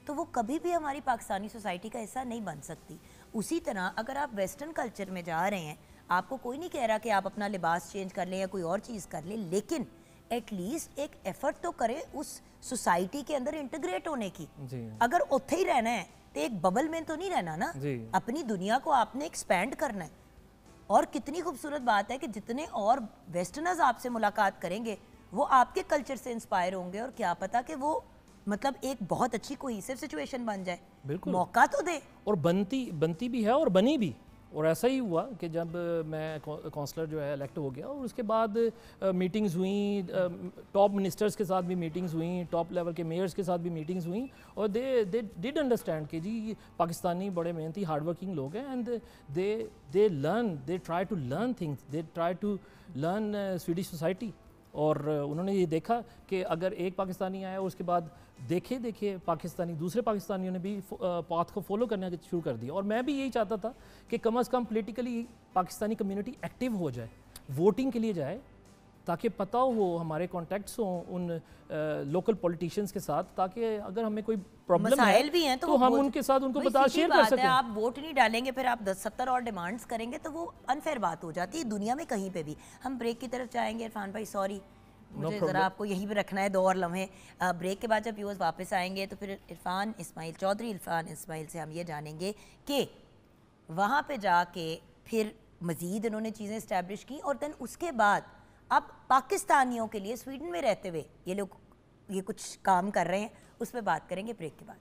Speaker 1: تو وہ کبھی بھی ہماری پاکستانی سوسائٹی کا حصہ نہیں بن سکتی. اسی طرح اگر آپ ویسٹرن کلچر میں جا رہے ہیں, آپ کو کوئی نہیں کہہ رہا کہ آپ اپنا لباس چینج کر لیں یا کوئی اور چیز کر لیں, لیکن ایٹ لیسٹ ایک ایفرٹ تو کرے اس سوسائٹی کے اندر انٹیگریٹ ہونے کی. اگر اتھے ہی رہنا ہے تو ایک ببل میں تو نہیں رہنا نا, اپنی دنیا کو آپ نے ایکسپینڈ کرنا ہے. اور کتنی خوبصورت بات ہے کہ جتنے اور ویسٹرنرز آپ سے ملاقات کریں گے وہ آپ کے کلچر سے انسپائر ہوں گے, اور کیا پتا کہ وہ مطلب ایک بہت اچھی کوہیسو سچویشن بن جائے. موقع تو دے.
Speaker 3: اور بنتی بھی ہے اور بنی بھی. اور ایسا ہی ہوا کہ جب میں کونسلر جو ہے الیکٹ ہو گیا اور اس کے بعد میٹنگز ہوئیں, ٹاپ منسٹرز کے ساتھ بھی میٹنگز ہوئیں, ٹاپ لیول کے میئرز کے ساتھ بھی میٹنگز ہوئیں, اور دے ڈڈ انڈرسٹینڈ کہ جی پاکستانی بڑے محنتی ہارڈ ورکنگ لوگ ہیں, and they try to learn things, they try to learn Swedish society. اور انہوں نے یہ دیکھا کہ اگر ایک پاکستانی آیا اور اس کے بعد دیکھے پاکستانی دوسرے پاکستانیوں نے بھی پاتھ کو فالو کرنا شروع کر دیا. اور میں بھی یہی چاہتا تھا کہ کم از کم پولیٹیکلی پاکستانی کمیونٹی ایکٹیو ہو جائے, ووٹنگ کے لیے جائے, تاکہ پتہ ہو, ہمارے کانٹیکٹس ہوں ان لوکل پولیٹیشینز کے ساتھ, تاکہ اگر ہمیں کوئی پرابلم ہے تو ہم ان کے ساتھ ان کو بتا شیئر کر سکیں.
Speaker 1: آپ ووٹ نہیں ڈالیں گے, پھر آپ 10-70 اور ڈیمانڈز کریں گے تو وہ انفیئر بات ہو جاتی ہے دنیا میں کہیں پہ بھی. ہم بریک کی طرف جائیں گے. عرفان بھائی سوری, مجھے ذرا آپ کو یہیں پہ رکھنا ہے 2 اور لمحے. بریک کے بعد جب ویورز واپس آئیں گے تو پھر عرفان اسماعیل سے ہم یہ جانیں گے کہ وہاں پہ جا کے پھر مزید انہوں نے چیزیں اسٹیبلش کی, اور دین اس کے بعد اب پاکستانیوں کے لیے سویڈن میں رہتے ہوئے یہ لوگ یہ کچھ کام کر رہے ہیں, اس پہ بات کریں گے بریک کے بعد.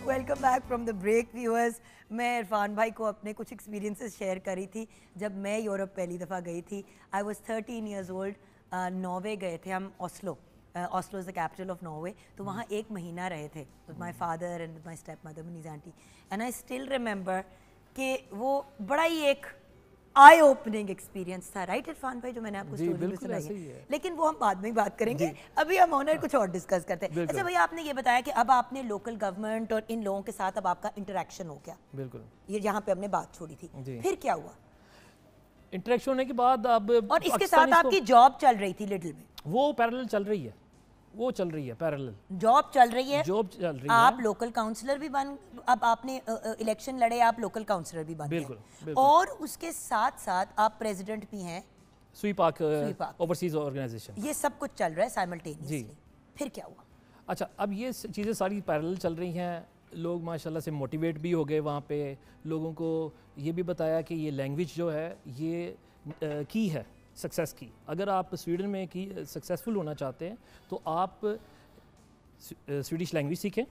Speaker 1: Welcome back from the break viewers. میں عرفان بھائی کو اپنے کچھ ایکسپیرینسز شیئر کری تھی جب میں یورپ پہلی دفعہ گئی تھی. I was 13 years old. Norway گئے تھے ہم, Oslo is the capital of Norway. تو وہاں 1 مہینہ رہے تھے with my father and with my step mother منیز aunty, and I still remember کہ وہ بڑا ہی ایک آئی اوپننگ ایکسپیرینس تھا, رائٹ عرفان بھائی, جو میں نے آپ کو اسٹوری بھی سنائی ہے. لیکن وہ ہم بعد میں ہی بات کریں گے, ابھی ہم آنر کچھ اور ڈسکس کرتے ہیں. اچھا بھیا, آپ نے یہ بتایا کہ اب آپ نے لوکل گورنمنٹ اور ان لوگوں کے ساتھ اب آپ کا انٹریکشن ہو گیا.
Speaker 3: بالکل,
Speaker 1: یہ جہاں پہ ہم نے بات چھوڑی تھی, پھر کیا ہوا
Speaker 3: انٹریکشن ہونے کے بعد؟ اب
Speaker 1: اور اس کے ساتھ آپ کی جاب چل رہی تھی لٹل میں,
Speaker 3: وہ پیرالل چل رہی ہے, وہ چل رہی ہے پیرالل,
Speaker 1: جاب چل رہی ہے.
Speaker 3: جاب چل رہی ہے.
Speaker 1: آپ لوکل کاؤنسلر بھی بن, اب آپ نے الیکشن لڑے, آپ لوکل کاؤنسلر بھی بن گئے.
Speaker 3: بالکل.
Speaker 1: اور اس کے ساتھ ساتھ آپ پریزیڈنٹ بھی ہیں
Speaker 3: سویپاک اوورسیز آرگنائزیشن.
Speaker 1: یہ سب کچھ چل رہا ہے سائملٹینیسلی. پھر کیا ہوا؟
Speaker 3: اچھا, اب یہ چیزیں ساری پیرالل چل رہی ہیں. لوگ ماشاءاللہ سے موٹیویٹ بھی ہو گئے وہاں پہ. لوگوں کو یہ بھی بتایا کہ یہ لینگویج جو ہے یہ کی ہے سکسیس کی. اگر آپ سویڈن میں کی سکسیزفل ہونا چاہتے ہیں تو آپ سویڈش لینگویج سیکھیں,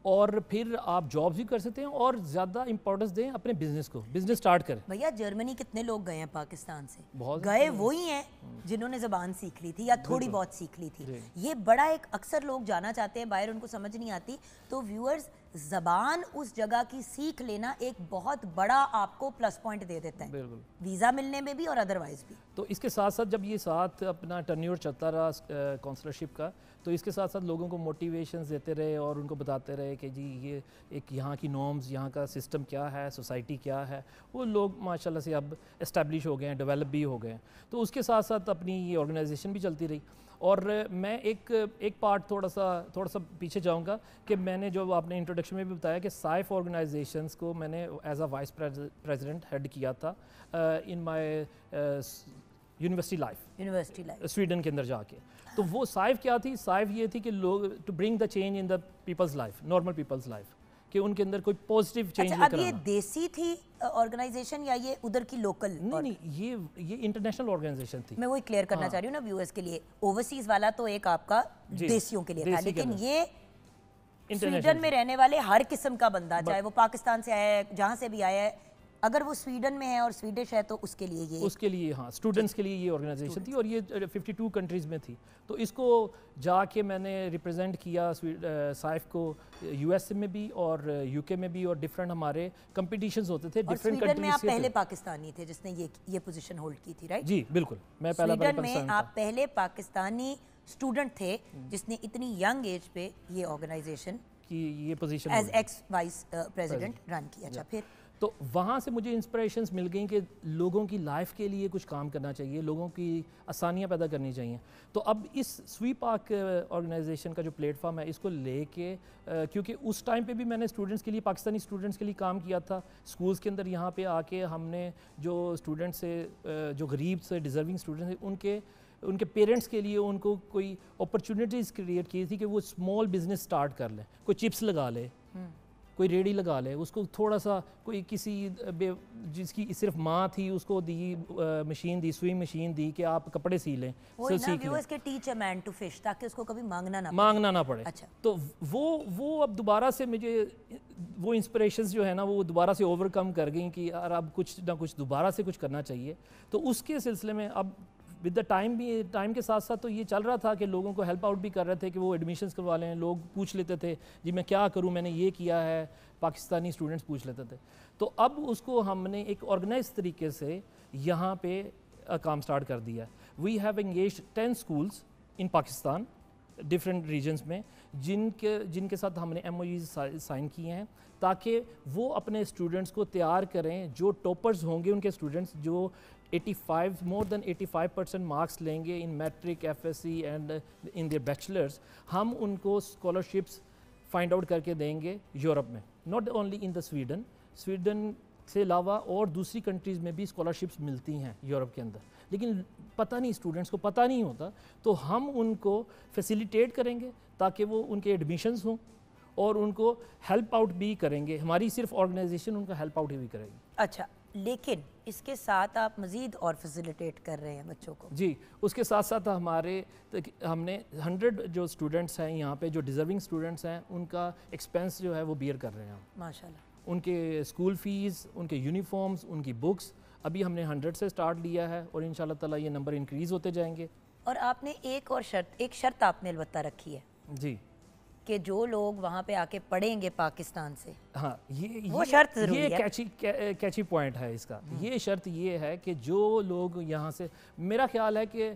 Speaker 3: اور پھر آپ جابس بھی کر سکتے ہیں, اور زیادہ امپورٹنس دیں اپنے بزنس کو, بزنس سٹارٹ کریں.
Speaker 1: بھیا جرمنی کتنے لوگ گئے ہیں پاکستان سے؟
Speaker 3: بہت
Speaker 1: گئے وہی ہیں جنہوں نے زبان سیکھ لی تھی یا تھوڑی بہت سیکھ لی تھی. یہ بڑا ایک اکثر لوگ جانا چاہتے ہیں باہر, ان کو سمجھ نہیں آتی. تو ویورز, زبان اس جگہ کی سیکھ لینا ایک بہت بڑا آپ کو پلس پوائنٹ دے دیتا ہے, ویزا ملنے میں بھی اور ادروائز بھی.
Speaker 3: تو اس کے ساتھ ساتھ جب یہ ساتھ اپنا ٹرنیور چلتا رہا کونسلرشپ کا, تو اس کے ساتھ ساتھ لوگوں کو موٹیویشنز دیتے رہے اور ان کو بتاتے رہے کہ جی یہ ایک یہاں کی نارمز, یہاں کا سسٹم کیا ہے, سوسائٹی کیا ہے. وہ لوگ ماشاءاللہ سے اب اسٹیبلش ہو گئے ہیں, ڈیولپ بھی ہو گئے ہیں. تو اس کے ساتھ ساتھ اپنی یہ آرگنائزیشن بھی چلتی رہی. اور میں ایک پارٹ تھوڑا سا پیچھے جاؤں گا کہ میں نے جو آپ نے انٹروڈکشن میں بھی بتایا کہ سائف آرگنائزیشنز کو میں نے as a vice president head کیا تھا in my university life Sweden کے اندر جا کے. تو وہ سائف کیا تھی؟ سائف یہ تھی کہ لوگ to bring the change in the people's life, normal people's life, کہ ان کے اندر کوئی پازیٹیو چینج لے کر آنا.
Speaker 1: اب یہ دیسی تھی آرگنائزیشن یا یہ ادھر کی لوکل؟
Speaker 3: نہیں, یہ انٹرنیشنل آرگنائزیشن تھی.
Speaker 1: میں وہی کلیئر کرنا چاہ رہی ہوں نا ویورز کے لیے. اوورسیز والا تو ایک آپ کا دیسیوں کے لیے تھا, لیکن یہ سویڈن میں رہنے والے ہر قسم کا بندہ, چاہے وہ پاکستان سے آیا ہے, جہاں سے بھی آیا ہے, اگر وہ سویڈن میں ہے اور سویڈش ہے تو اس کے لیے
Speaker 3: ہاں اسٹوڈنٹس کے لیے یہ آرگنائزیشن تھی, اور یہ 52 کنٹریز میں تھی. تو اس کو جا کے میں نے ریپرزینٹ کیا سائف کو یو ایس میں بھی اور یو کے میں بھی, اور ڈفرینٹ ہمارے کمپٹیشنز ہوتے تھے ڈفرینٹ کنٹریز
Speaker 1: میں. آپ پہلے پاکستانی تھے جس نے یہ پوزیشن ہولڈ کی تھی, رائٹ؟
Speaker 3: جی بالکل, میں پہلا
Speaker 1: سویڈن میں آپ پہلے پاکستانی اسٹوڈنٹ تھے جس نے اتنی ینگ ایج پہ یہ آرگنائزیشن
Speaker 3: کی یہ position
Speaker 1: as ex vice president run کیا. اچھا, پھر
Speaker 3: تو وہاں سے مجھے انسپریشنز مل گئیں کہ لوگوں کی لائف کے لیے کچھ کام کرنا چاہیے, لوگوں کی آسانیاں پیدا کرنی چاہیے. تو اب اس سویپاک آرگنائزیشن کا جو پلیٹ فارم ہے اس کو لے کے, کیونکہ اس ٹائم پہ بھی میں نے اسٹوڈنٹس کے لیے, پاکستانی اسٹوڈنٹس کے لیے کام کیا تھا اسکولس کے اندر. یہاں پہ آ کے ہم نے جو اسٹوڈنٹس سے, جو غریب سے ڈیزرونگ اسٹوڈنٹس ہیں, ان کے پیرنٹس کے لیے ان کو کوئی اپرچونیٹیز کریٹ کی تھی کہ وہ اسمال بزنس سٹارٹ کر لیں, کوئی چپس لگا لے, کوئی ریڑھی لگا لے, اس کو تھوڑا سا کوئی کسی جس کی صرف ماں تھی اس کو دی مشین دی, سوئی مشین دی کہ آپ کپڑے سی لیں,
Speaker 1: teach a man to fish, تاکہ اس کو کبھی
Speaker 3: مانگنا نہ پڑے. تو وہ اب دوبارہ سے مجھے وہ انسپریشنز جو ہے نا وہ دوبارہ سے اوور کم کر گئیں کہ یار اب کچھ نہ کچھ دوبارہ سے کچھ کرنا چاہیے. تو اس کے سلسلے میں اب ود دا ٹائم کے ساتھ ساتھ تو یہ چل رہا تھا کہ لوگوں کو ہیلپ آؤٹ بھی کر رہے تھے کہ وہ ایڈمیشنز کروا لیں. لوگ پوچھ لیتے تھے جی میں کیا کروں, میں نے یہ کیا ہے, پاکستانی اسٹوڈنٹس پوچھ لیتے تھے. تو اب اس کو ہم نے ایک آرگنائز طریقے سے یہاں پہ کام سٹارٹ کر دیا. We have engaged 10 schools in Pakistan different regions میں, جن کے ساتھ ہم نے MOUs سائن کیے ہیں تاکہ وہ اپنے اسٹوڈنٹس کو تیار کریں. جو ٹاپرز ہوں گے ان کے اسٹوڈنٹس جو more than 85% مارکس لیں گے in matric, FSC and in their bachelors, ہم ان کو اسکالرشپس فائنڈ آؤٹ کر کے دیں گے یورپ میں. Not only in the Sweden سے علاوہ اور دوسری کنٹریز میں بھی اسکالرشپس ملتی ہیں یورپ کے اندر, لیکن پتہ نہیں اسٹوڈنٹس کو پتہ نہیں ہوتا. تو ہم ان کو فیسیلیٹیٹ کریں گے تاکہ وہ ان کے ایڈمیشنز ہوں اور ان کو ہیلپ آؤٹ بھی کریں گے. ہماری صرف آرگنائزیشن ان کا ہیلپ آؤٹ ہی بھی کرے گی.
Speaker 1: اچھا, لیکن اس کے ساتھ آپ مزید اور فیسیلیٹیٹ کر رہے ہیں بچوں کو؟
Speaker 3: جی, اس کے ساتھ ساتھ ہم نے 100 جو اسٹوڈنٹس ہیں یہاں پہ جو ڈیزرونگ اسٹوڈنٹس ہیں ان کا ایکسپینس جو ہے وہ بیئر کر رہے ہیں.
Speaker 1: ماشاءاللہ.
Speaker 3: ان کے اسکول فیس, ان کے یونیفارمز, ان کی بکس, ابھی ہم نے 100 سے سٹارٹ لیا ہے اور انشاءاللہ تعالیٰ یہ نمبر انکریز ہوتے جائیں گے.
Speaker 1: اور آپ نے ایک شرط آپ نے البتہ رکھی ہے
Speaker 3: جی,
Speaker 1: کہ جو لوگ وہاں پہ آ کے پڑھیں گے پاکستان سے,
Speaker 3: ہاں
Speaker 1: وہ شرط ضروری ہے.
Speaker 3: یہ کیچی پوائنٹ ہے اس کا. یہ شرط یہ ہے کہ جو لوگ یہاں سے, میرا خیال ہے کہ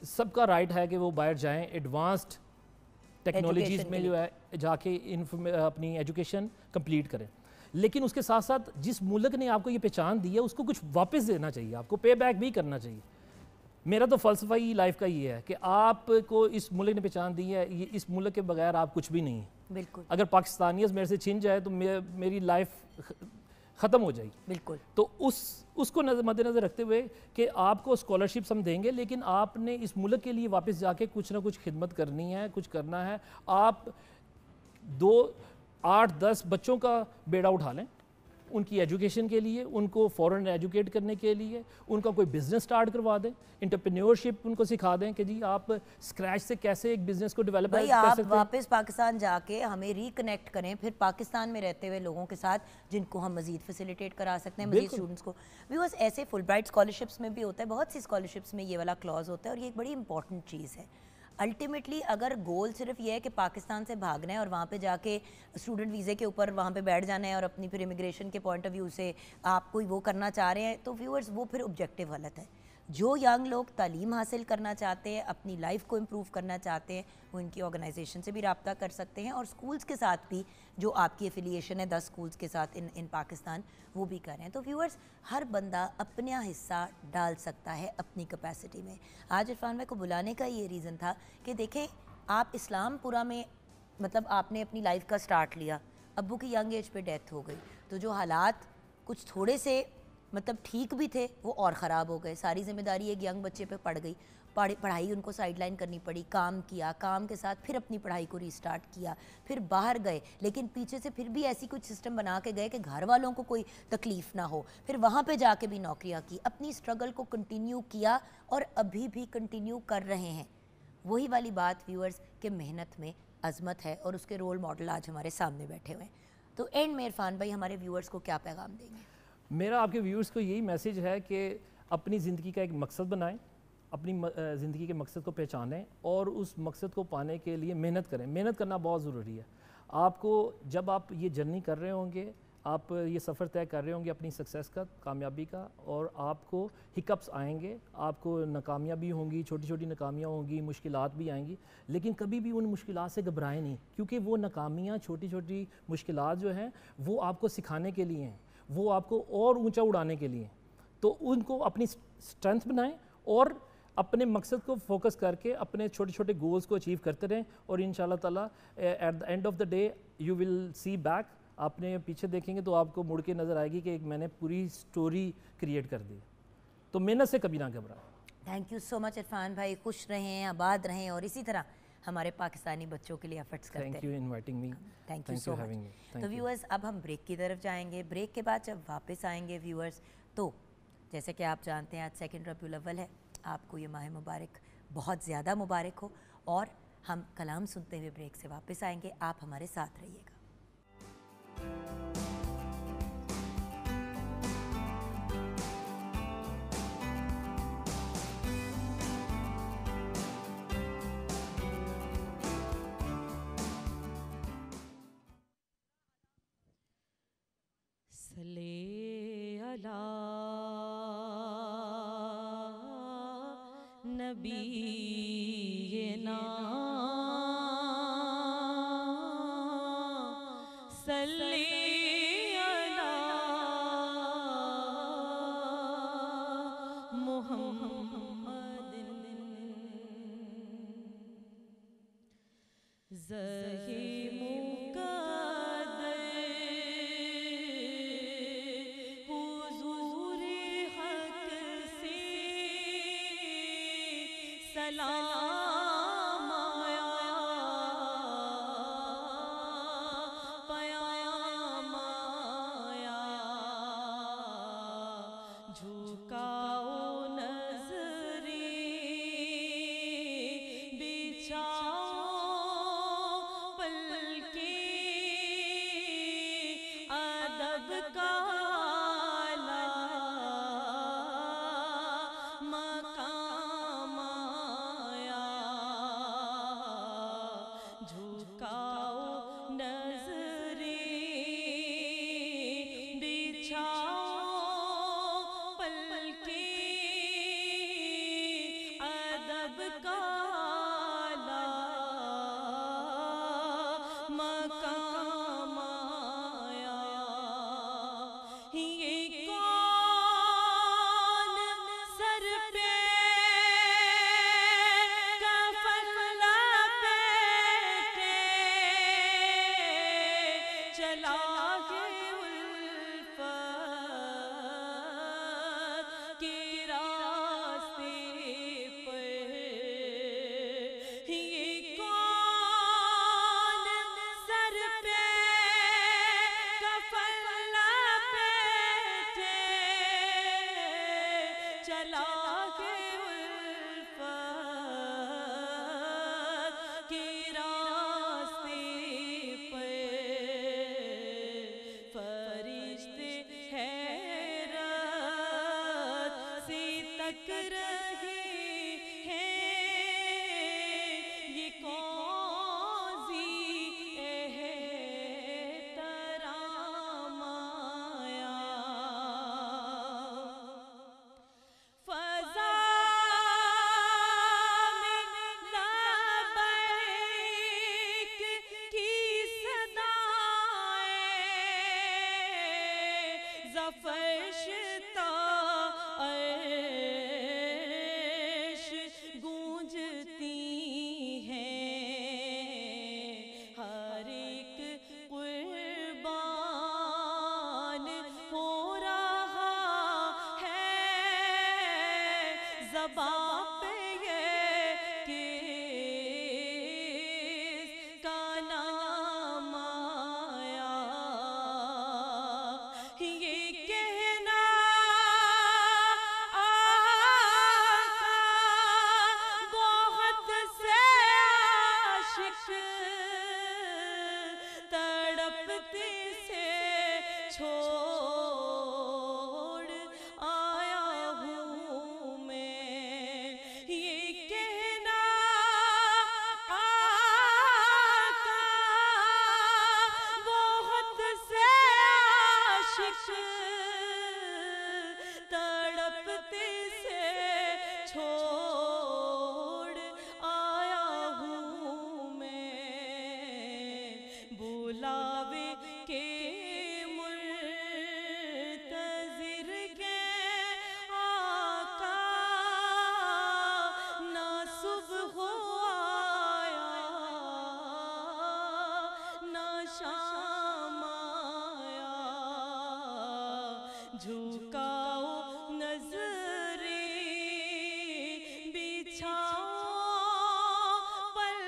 Speaker 3: سب کا رائٹ ہے کہ وہ باہر جائیں, ایڈوانسڈ ٹیکنالوجیز میں جو ہے جا کے اپنی ایجوکیشن کمپلیٹ کریں. لیکن اس کے ساتھ ساتھ جس ملک نے آپ کو یہ پہچان دی ہے اس کو کچھ واپس دینا چاہیے, آپ کو پے بیک بھی کرنا چاہیے. میرا تو فلسفہ ہی لائف کا یہ ہے کہ آپ کو اس ملک نے پہچان دی ہے, یہ اس ملک کے بغیر آپ کچھ بھی نہیں ہیں.
Speaker 1: بالکل.
Speaker 3: اگر پاکستانیت میرے سے چھن جائے تو میری لائف ختم ہو جائے گی.
Speaker 1: بالکل.
Speaker 3: تو اس کو مد نظر رکھتے ہوئے کہ آپ کو اسکالرشپس ہم دیں گے, لیکن آپ نے اس ملک کے لیے واپس جا کے کچھ نہ کچھ خدمت کرنی ہے, کچھ کرنا ہے. آپ 8-10 بچوں کا بیڑا اٹھا لیں ان کی ایجوکیشن کے لیے, ان کو فورن ایجوکیٹ کرنے کے لیے, ان کا کوئی بزنس سٹارٹ کروا دیں, انٹرپرینیورشپ ان کو سکھا دیں کہ جی آپ اسکریچ سے کیسے ایک بزنس کو ڈیولپ کر سکتے ہیں.
Speaker 1: آپ واپس پاکستان جا کے ہمیں ریکنیکٹ کریں پھر پاکستان میں رہتے ہوئے لوگوں کے ساتھ, جن کو ہم مزید فیسیلیٹیٹ کرا سکتے ہیں, مزید اسٹوڈنٹس کو. بیکاز ایسے فل برائٹ اسکالرشپس میں بھی ہوتا ہے, بہت سی اسکالرشپس میں یہ والا کلوز ہوتا ہے, اور یہ ایک بڑی امپورٹنٹ چیز ہے. الٹیمیٹلی اگر گول صرف یہ ہے کہ پاکستان سے بھاگنا ہے اور وہاں پہ جا کے اسٹوڈنٹ ویزے کے اوپر وہاں پہ بیٹھ جانا ہے اور اپنی پھر امیگریشن کے پوائنٹ آف ویو سے آپ کوئی وہ کرنا چاہ رہے ہیں, تو ویورز وہ پھر آبجیکٹیو غلط ہے. جو ینگ لوگ تعلیم حاصل کرنا چاہتے ہیں, اپنی لائف کو امپروو کرنا چاہتے ہیں, وہ ان کی آرگنائزیشن سے بھی رابطہ کر سکتے ہیں, اور اسکولس کے ساتھ بھی جو آپ کی افیلیشن ہے 10 اسکولس کے ساتھ ان پاکستان, وہ بھی کریں. تو ویورز ہر بندہ اپنا حصہ ڈال سکتا ہے اپنی کیپیسٹی میں. آج عرفان بھائی کو بلانے کا یہ ریزن تھا کہ دیکھیں آپ اسلام پورا میں مطلب آپ نے اپنی لائف کا سٹارٹ لیا, ابو کی ینگ ایج پہ ڈیتھ ہو گئی, تو جو حالات کچھ تھوڑے سے مطلب ٹھیک بھی تھے وہ اور خراب ہو گئے. ساری ذمہ داری ایک ینگ بچے پہ پڑ گئی, پڑھائی ان کو سائڈ لائن کرنی پڑی, کام کیا, کام کے ساتھ پھر اپنی پڑھائی کو ریسٹارٹ کیا, پھر باہر گئے, لیکن پیچھے سے پھر بھی ایسی کچھ سسٹم بنا کے گئے کہ گھر والوں کو کوئی تکلیف نہ ہو, پھر وہاں پہ جا کے بھی نوکریاں کی, اپنی اسٹرگل کو کنٹینیو کیا اور ابھی بھی کنٹینیو کر رہے ہیں. وہی والی بات ویورز کہ محنت میں عظمت ہے, اور اس کے رول ماڈل آج ہمارے سامنے بیٹھے ہوئے ہیں. تو اینڈ میں عرفان بھائی ہمارے ویورز کو کیا پیغام دیں گے؟
Speaker 3: میرا آپ کے ویورز کو یہی میسیج ہے کہ اپنی زندگی کا ایک مقصد بنائیں, اپنی زندگی کے مقصد کو پہچانیں اور اس مقصد کو پانے کے لیے محنت کریں. محنت کرنا بہت ضروری ہے. آپ کو جب آپ یہ جرنی کر رہے ہوں گے, آپ یہ سفر طے کر رہے ہوں گے اپنی سکسیس کا, کامیابی کا, اور آپ کو ہکپس آئیں گے, آپ کو ناکامیاں بھی ہوں گی, چھوٹی چھوٹی ناکامیاں ہوں گی, مشکلات بھی آئیں گی, لیکن کبھی بھی ان مشکلات سے گھبرائیں نہیں, کیونکہ وہ ناکامیاں, چھوٹی چھوٹی مشکلات جو ہیں وہ آپ کو سکھانے کے لیے ہیں, وہ آپ کو اور اونچا اڑانے کے لیے. تو ان کو اپنی اسٹرینتھ بنائیں اور اپنے مقصد کو فوکس کر کے اپنے چھوٹے چھوٹے گولز کو اچیو کرتے رہیں, اور انشاءاللہ تعالیٰ at the end of the day you will see back. آپ نے پیچھے دیکھیں گے تو آپ کو مڑ کے نظر آئے گی کہ میں نے پوری سٹوری کریٹ کر دی. تو محنت سے کبھی نہ گھبرائیں.
Speaker 1: تھینک یو سو مچ عرفان بھائی, خوش رہیں, آباد رہیں, اور اسی طرح ہمارے پاکستانی بچوں کے لیے ایفرٹس کرتے ہیں.
Speaker 3: Thank you inviting me.
Speaker 1: Thank you so much. تو ویورز اب ہم بریک کی طرف جائیں گے. بریک کے بعد جب واپس آئیں گے ویورز تو جیسے کہ آپ جانتے ہیں آج 2 ربیع الاول ہے. آپ کو یہ ماہ مبارک بہت زیادہ مبارک ہو. اور ہم کلام سنتے ہوئے بریک سے واپس آئیں گے. آپ ہمارے ساتھ رہیے گا.
Speaker 4: صلی علی نبینا صلی علی محمد زہی مقدر حضور حق سے سلام آیا پیام آیا جھکاؤ نظریں بچھاؤ پلکیں ادب کا مقام آیا جھکاؤ نظریں بچھاؤ پلکیں ادب کا مقام آیا. یہ کون سر پہ کفن لپیٹے چلا ہے الفت کے راستے پر. یہ کون سر پہ کفن لپیٹے چلا ہے الفت کے راستے پر. فرشتے حیرت سے تک رہے ہیں یہ قاضی احترام آیا. فضا میں لبیک کی صدائیں زفرشتا عرش گونجتی ہیں. ہر ایک قربان ہو رہا ہے زباں پہ یہ کس کا نام آیا. یہ کہنا آقا بہت سے عاشق تڑپتے سے چھوڑ آیا ہوں میں. یہ کہنا آقا بہت سے عاشق تڑپتے سے چھوڑ آیا ہوں میں. بلاوے کے منتظر کے آقا نہ صبح آیا نہ شام آیا. جھکاؤ نظریں بچھاؤ پل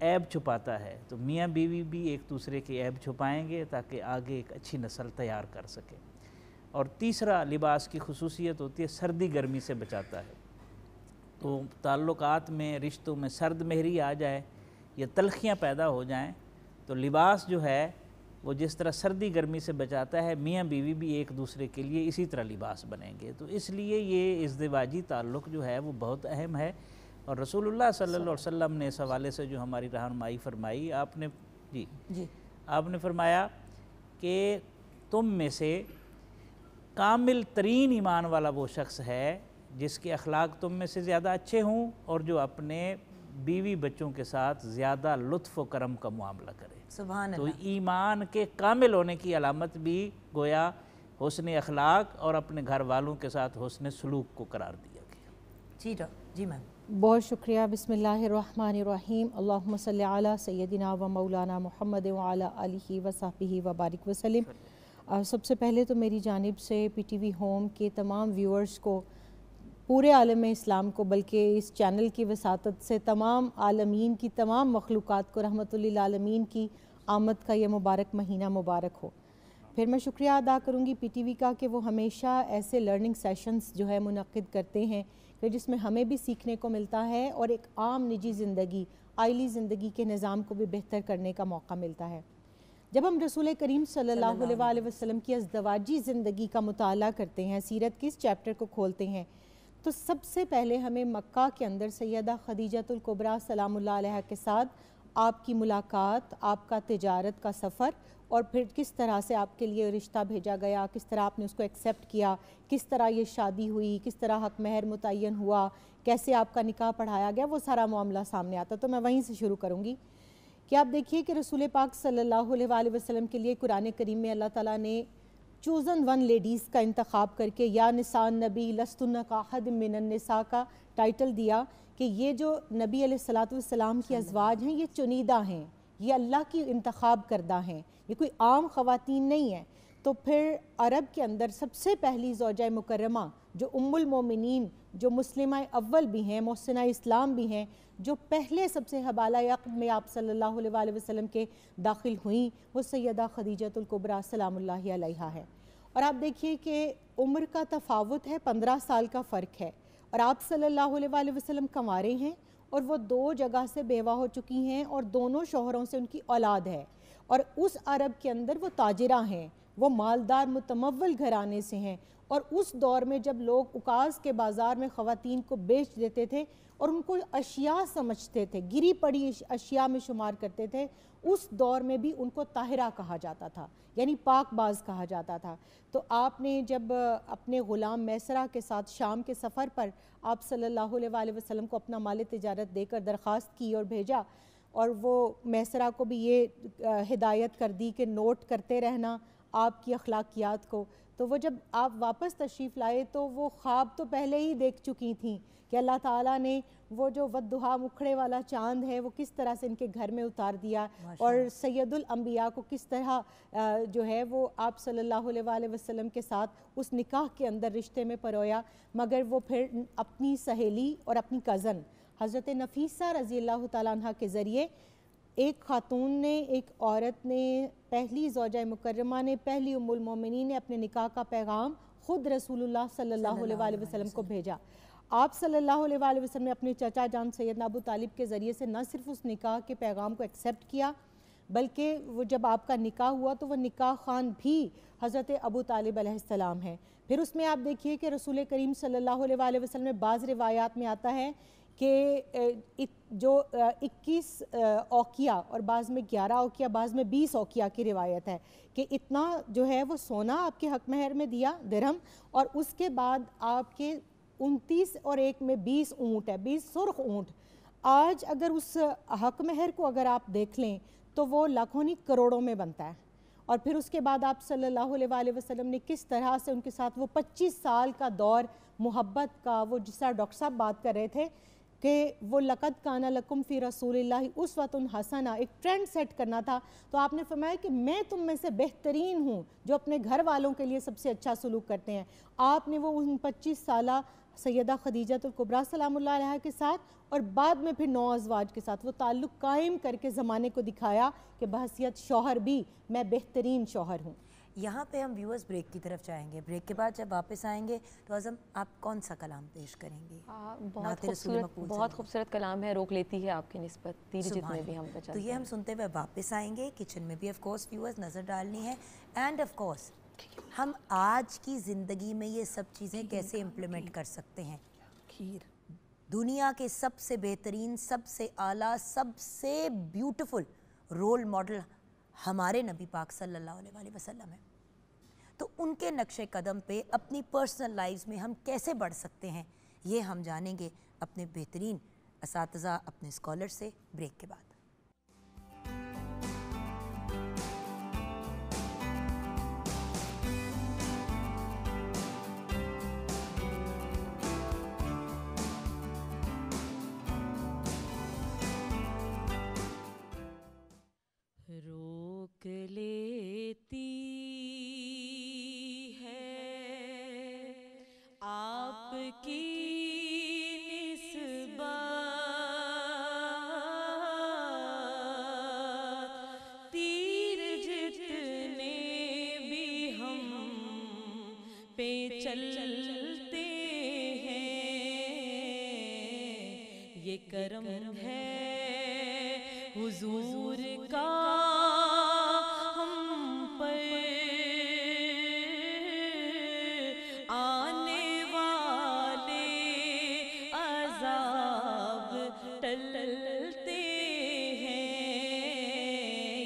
Speaker 5: عیب چھپاتا ہے، تو میاں بیوی بھی ایک دوسرے کے عیب چھپائیں گے تاکہ آگے ایک اچھی نسل تیار کر سکے۔ اور تیسرا لباس کی خصوصیت ہوتی ہے سردی گرمی سے بچاتا ہے۔ تو تعلقات میں، رشتوں میں سرد مہری آ جائے یا تلخیاں پیدا ہو جائیں تو لباس جو ہے وہ جس طرح سردی گرمی سے بچاتا ہے، میاں بیوی بھی ایک دوسرے کے لیے اسی طرح لباس بنیں گے۔ تو اس لیے یہ ازدواجی تعلق جو ہے وہ بہت اہم ہے، اور رسول اللہ صلی اللہ علیہ وسلم نے اس حوالے سے جو ہماری رہنمائی فرمائی، آپ نے آپ نے فرمایا کہ تم میں سے کامل ترین ایمان والا وہ شخص ہے جس کے اخلاق تم میں سے زیادہ اچھے ہوں اور جو اپنے بیوی بچوں کے ساتھ زیادہ لطف و کرم کا معاملہ کرے۔
Speaker 1: سبحان
Speaker 5: تو
Speaker 1: اللہ۔
Speaker 5: ایمان کے کامل ہونے کی علامت بھی گویا حسن اخلاق اور اپنے گھر والوں کے ساتھ حسن سلوک کو قرار دیا گیا۔
Speaker 1: جی میم،
Speaker 6: بہت شکریہ۔ بسم اللہ الرحمن الرحیم، اللہم صلی علی سیدنا و مولانا محمد وعلی آلہ وصحبہ وبارک وسلم۔ سب سے پہلے تو میری جانب سے پی ٹی وی ہوم کے تمام ویورز کو، پورے عالم اسلام کو، بلکہ اس چینل کی وساطت سے تمام عالمین کی تمام مخلوقات کو رحمت للعالمین کی آمد کا یہ مبارک مہینہ مبارک ہو۔ پھر میں شکریہ ادا کروں گی پی ٹی وی کا کہ وہ ہمیشہ ایسے لرننگ سیشنز جو ہے منعقد کرتے ہیں کہ جس میں ہمیں بھی سیکھنے کو ملتا ہے اور ایک عام نجی زندگی، عائلی زندگی کے نظام کو بھی بہتر کرنے کا موقع ملتا ہے۔ جب ہم رسول کریم صلی اللہ علیہ وسلم کی ازدواجی زندگی کا مطالعہ کرتے ہیں، سیرت کی اس چیپٹر کو کھولتے ہیں، تو سب سے پہلے ہمیں مکہ کے اندر سیدہ خدیجۃ الکبریٰ سلام اللہ علیہا کے ساتھ آپ کی ملاقات، آپ کا تجارت کا سفر، اور پھر کس طرح سے آپ کے لیے رشتہ بھیجا گیا، کس طرح آپ نے اس کو ایکسیپٹ کیا، کس طرح یہ شادی ہوئی، کس طرح حق مہر متعین ہوا، کیسے آپ کا نکاح پڑھایا گیا، وہ سارا معاملہ سامنے آتا۔ تو میں وہیں سے شروع کروں گی کہ آپ دیکھیے کہ رسول پاک صلی اللہ علیہ وسلم کے لیے قرآن کریم میں اللہ تعالیٰ نے چوزن ون لیڈیز کا انتخاب کر کے یا نساء النبی لستن کاحد من النساء کا ٹائٹل دیا کہ یہ جو نبی علیہ السلام کی ازواج ہیں یہ چنیدہ ہیں، یہ اللہ کی انتخاب کردہ ہیں، یہ کوئی عام خواتین نہیں ہیں۔ تو پھر عرب کے اندر سب سے پہلی زوجہ مکرمہ جو ام المومنین، جو مسلمہ اول بھی ہیں، محسنہ اسلام بھی ہیں، جو پہلے سب سے حبالہ عقد میں آپ صلی اللہ علیہ وسلم کے داخل ہوئیں، وہ سیدہ خدیجۃ الکبریٰ سلام اللہ علیہا ہے۔ اور آپ دیکھیے کہ عمر کا تفاوت ہے، 15 سال کا فرق ہے، اور آپ صلی اللہ علیہ وسلم کنوارے ہیں، اور وہ 2 جگہ سے بیوہ ہو چکی ہیں اور دونوں شوہروں سے ان کی اولاد ہے، اور اس عرب کے اندر وہ تاجرہ ہیں، وہ مالدار متمول گھرانے سے ہیں، اور اس دور میں جب لوگ عکاظ کے بازار میں خواتین کو بیچ دیتے تھے اور ان کو اشیاء سمجھتے تھے، گری پڑی اشیاء میں شمار کرتے تھے، اس دور میں بھی ان کو طاہرہ کہا جاتا تھا، یعنی پاک باز کہا جاتا تھا۔ تو آپ نے جب اپنے غلام میسرہ کے ساتھ شام کے سفر پر آپ صلی اللہ علیہ وسلم کو اپنا مال تجارت دے کر درخواست کی اور بھیجا، اور وہ میسرہ کو بھی یہ ہدایت کر دی کہ نوٹ کرتے رہنا آپ کی اخلاقیات کو، تو وہ جب آپ واپس تشریف لائے تو وہ خواب تو پہلے ہی دیکھ چکی تھیں کہ اللہ تعالیٰ نے وہ جو والضحیٰ مکھڑے والا چاند ہے وہ کس طرح سے ان کے گھر میں اتار دیا، اور سید الانبیاء کو کس طرح جو ہے وہ آپ صلی اللہ علیہ وسلم کے ساتھ اس نکاح کے اندر رشتے میں پرویا، مگر وہ پھر اپنی سہیلی اور اپنی کزن حضرت نفیسہ رضی اللہ تعالیٰ عنہ کے ذریعے ایک خاتون نے، ایک عورت نے، پہلی زوجہ مکرمہ نے، پہلی ام المومنین نے اپنے نکاح کا پیغام خود رسول اللہ صلی اللہ علیہ وسلم کو بھیجا۔ آپ صلی اللہ علیہ وسلم نے اپنے چچا جان سیدنا ابو طالب کے ذریعے سے نہ صرف اس نکاح کے پیغام کو ایکسیپٹ کیا، بلکہ وہ جب آپ کا نکاح ہوا تو وہ نکاح خان بھی حضرت ابو طالب علیہ السلام ہیں۔ پھر اس میں آپ دیکھیے کہ رسول کریم صلی اللہ علیہ وسلم میں بعض روایات میں آتا ہے کہ جو 21 اوقیہ اور بعض میں 11 اوقیہ، بعض میں 20 اوقیہ کی روایت ہے کہ اتنا جو ہے وہ سونا آپ کے حق مہر میں دیا، درہم، اور اس کے بعد آپ کے 29 اور ایک میں 20 اونٹ ہے، 20 سرخ اونٹ۔ آج اگر اس حق مہر کو اگر آپ دیکھ لیں تو وہ لاکھوں نہیں کروڑوں میں بنتا ہے۔ اور پھر اس کے بعد آپ صلی اللہ علیہ وسلم نے کس طرح سے ان کے ساتھ وہ 25 سال کا دور محبت کا، وہ جس طرح ڈاکٹر صاحب بات کر رہے تھے کہ وہ لقد کان لکم فی رسول اللہ اسوۃ حسنہ، ایک ٹرینڈ سیٹ کرنا تھا، تو آپ نے فرمایا کہ میں تم میں سے بہترین ہوں جو اپنے گھر والوں کے لیے سب سے اچھا سلوک کرتے ہیں۔ آپ نے وہ ان 25 سالہ سیدہ خدیجہ الکبریٰ سلام اللہ علیہا کے ساتھ، اور بعد میں پھر 9 ازواج کے ساتھ وہ تعلق قائم کر کے زمانے کو دکھایا کہ بحیثیت شوہر بھی میں بہترین شوہر ہوں۔
Speaker 1: یہاں پہ ہم ویورز بریک کی طرف جائیں گے، بریک کے بعد جب واپس آئیں گے تو اعظم آپ کون سا کلام پیش کریں گے؟
Speaker 7: بہت خوبصورت کلام ہے، روک لیتی ہے آپ کی نسبت تیر جتنے بھی ہم پہ چلتے ہیں۔
Speaker 1: تو یہ ہم سنتے ہوئے واپس آئیں گے، کچن میں بھی آف کورس ویورز نظر ڈالنی ہے، اینڈ آف کورس ہم آج کی زندگی میں یہ سب چیزیں کیسے امپلیمنٹ کر سکتے ہیں۔ دنیا کے سب سے بہترین، سب سے اعلیٰ، سب سے بیوٹیفل رول ماڈل ہمارے نبی پاک صلی اللہ علیہ وآلہ وسلم ہے، تو ان کے نقش قدم پہ اپنی پرسنل لائفز میں ہم کیسے بڑھ سکتے ہیں، یہ ہم جانیں گے اپنے بہترین اساتذہ، اپنے اسکالر سے، بریک کے بعد۔
Speaker 4: روک لیتی ہے آپ کی نسبت تیر جتنے بھی ہم پہ چلتے ہیں، یہ کرم ہے حضور کا ہم پر، آنے والے عذاب ٹلتے ہیں،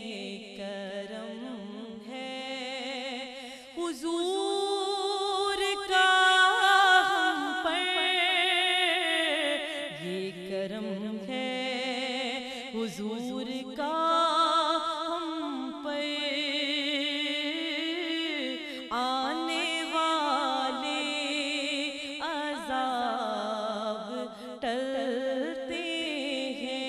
Speaker 4: یہ کرم ہے حضور کا ہم پر، یہ کرم ہے حضور کا ہم پر، آنے والے عذاب ٹلتے ہیں،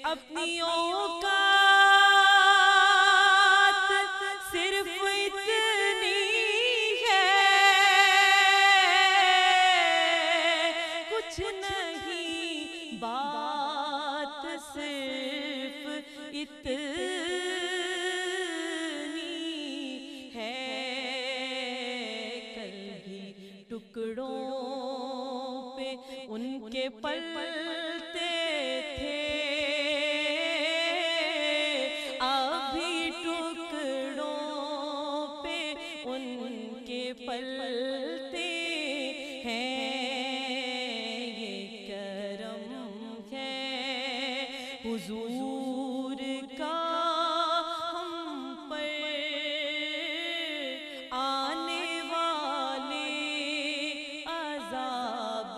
Speaker 4: اپنی اوقات صرف اتنی ہے، کچھ نہیں بات صرف اتنی ہے، کل بھی ٹکڑوں پہ ان کے پلتے تھے، ابھی ٹکڑوں پہ ان کے پلتے ہیں، حضور کا ہم پر، آنے والے عذاب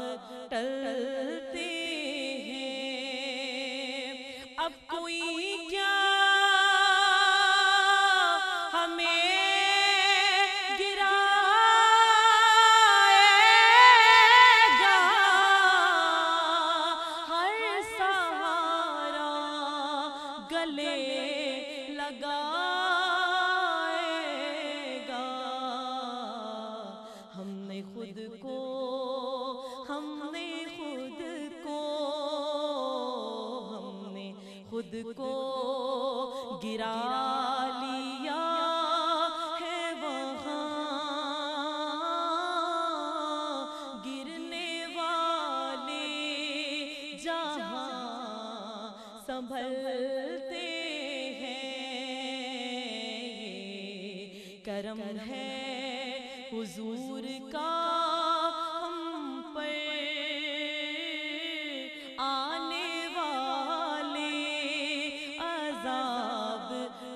Speaker 4: ٹلتے ہیں، اب کوئی کیا ہمیں گرائے گا، ہر سہارا گلے لگائے گا، ہم نے خود کو گرا لیا ہے، وہاں گرنے والے جہاں سنبھلتے ہیں، کرم ہے حضور کا ہم پر، آنے والے عذاب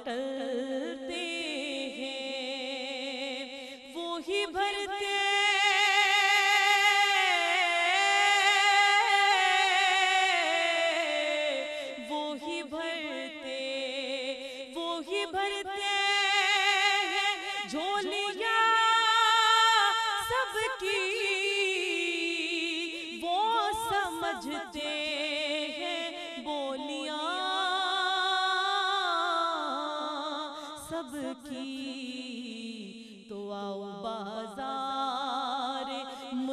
Speaker 4: ٹلتے ہیں، وہی بھرتے ہیں جھولیاں سب کی، وہ سمجھتے ہیں بولیاں سب کی، تو آؤ بازار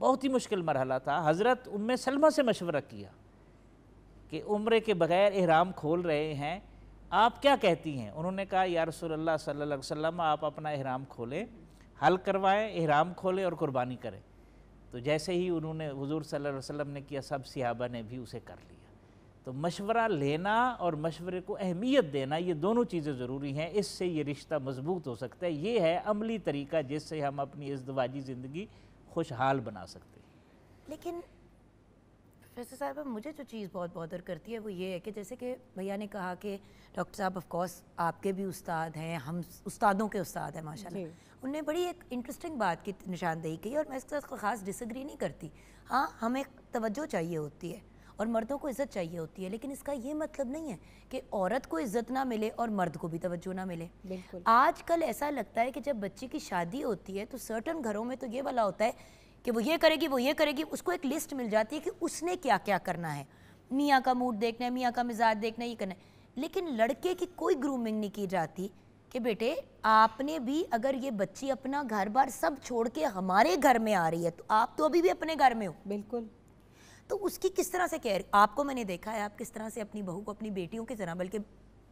Speaker 5: بہت ہی مشکل مرحلہ تھا. حضرت ام سلمہ سے مشورہ کیا کہ عمرے کے بغیر احرام کھول رہے ہیں, آپ کیا کہتی ہیں؟ انہوں نے کہا یا رسول اللہ صلی اللہ علیہ وسلم آپ اپنا احرام کھولیں, حل کروائیں, احرام کھولیں اور قربانی کریں. تو جیسے ہی انہوں نے حضور صلی اللہ علیہ وسلم نے کیا, سب صحابہ نے بھی اسے کر لیا. تو مشورہ لینا اور مشورے کو اہمیت دینا, یہ دونوں چیزیں ضروری ہیں. اس سے یہ رشتہ مضبوط ہو سکتا ہے. یہ ہے عملی طریقہ جس سے ہم اپنی ازدواجی زندگی خوشحال بنا سکتے ہیں.
Speaker 1: لیکن پروفیسر صاحبہ مجھے جو چیز بہت بادر کرتی ہے وہ یہ ہے کہ جیسے کہ بھیا نے کہا کہ ڈاکٹر صاحب آف کورس آپ کے بھی استاد ہیں, ہم استادوں کے استاد ہیں ماشاء اللہ. انہوں نے بڑی ایک انٹرسٹنگ بات کی نشاندہی کی اور میں اس کے ساتھ خاص ڈس ایگری نہیں کرتی. ہاں ہمیں توجہ چاہیے ہوتی ہے اور مردوں کو عزت چاہیے ہوتی ہے, لیکن اس کا یہ مطلب نہیں ہے کہ عورت کو عزت نہ ملے اور مرد کو بھی توجہ نہ ملے.
Speaker 6: بالکل.
Speaker 1: آج کل ایسا لگتا ہے کہ جب بچی کی شادی ہوتی ہے تو سرٹن گھروں میں تو یہ والا ہوتا ہے کہ وہ یہ کرے گی, وہ یہ کرے گی, اس کو ایک لسٹ مل جاتی ہے کہ اس نے کیا کیا کرنا ہے. میاں کا موڈ دیکھنا ہے, میاں کا مزاج دیکھنا ہے, یہ کرنا ہے. لیکن لڑکے کی کوئی گرومنگ نہیں کی جاتی کہ بیٹے آپ نے بھی اگر یہ بچی اپنا گھر بار سب چھوڑ کے ہمارے گھر میں آ رہی ہے تو آپ تو ابھی بھی اپنے گھر میں ہو.
Speaker 6: بالکل.
Speaker 1: تو اس کی کس طرح سے کیئر, آپ کو میں نے دیکھا ہے آپ کس طرح سے اپنی بہو کو اپنی بیٹیوں کی طرح بلکہ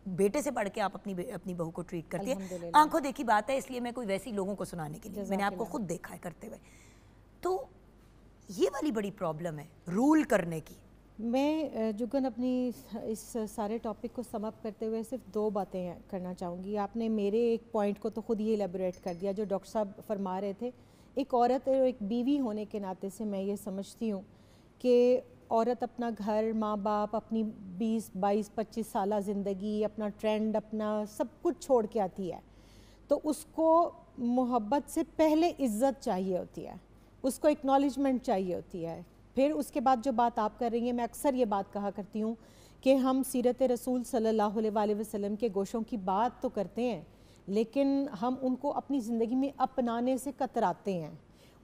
Speaker 1: بیٹے سے پڑھ کے آپ اپنی بہو کو ٹریٹ کرتی ہے. آنکھوں دیکھی بات ہے, اس لیے میں کوئی ویسی لوگوں کو سنانے کے لیے, میں نے آپ کو خود دیکھا ہے کرتے ہوئے. تو یہ والی بڑی پرابلم ہے رول کرنے کی.
Speaker 6: میں جگن اپنی اس سارے ٹاپک کو سم اپ کرتے ہوئے صرف 2 باتیں کرنا چاہوں گی. آپ نے میرے ایک پوائنٹ کو تو خود ہی ایلیبوریٹ کر دیا جو ڈاکٹر صاحب فرما رہے تھے. ایک عورت اور ایک بیوی ہونے کے ناطے سے میں یہ سمجھتی ہوں کہ عورت اپنا گھر, ماں باپ, اپنی 20, 22, 25 سالہ زندگی, اپنا ٹرینڈ, اپنا سب کچھ چھوڑ کے آتی ہے. تو اس کو محبت سے پہلے عزت چاہیے ہوتی ہے, اس کو اکنالجمنٹ چاہیے ہوتی ہے. پھر اس کے بعد جو بات آپ کر رہی ہیں, میں اکثر یہ بات کہا کرتی ہوں کہ ہم سیرت رسول صلی اللہ علیہ وسلم کے گوشوں کی بات تو کرتے ہیں لیکن ہم ان کو اپنی زندگی میں اپنانے سے کتراتے ہیں.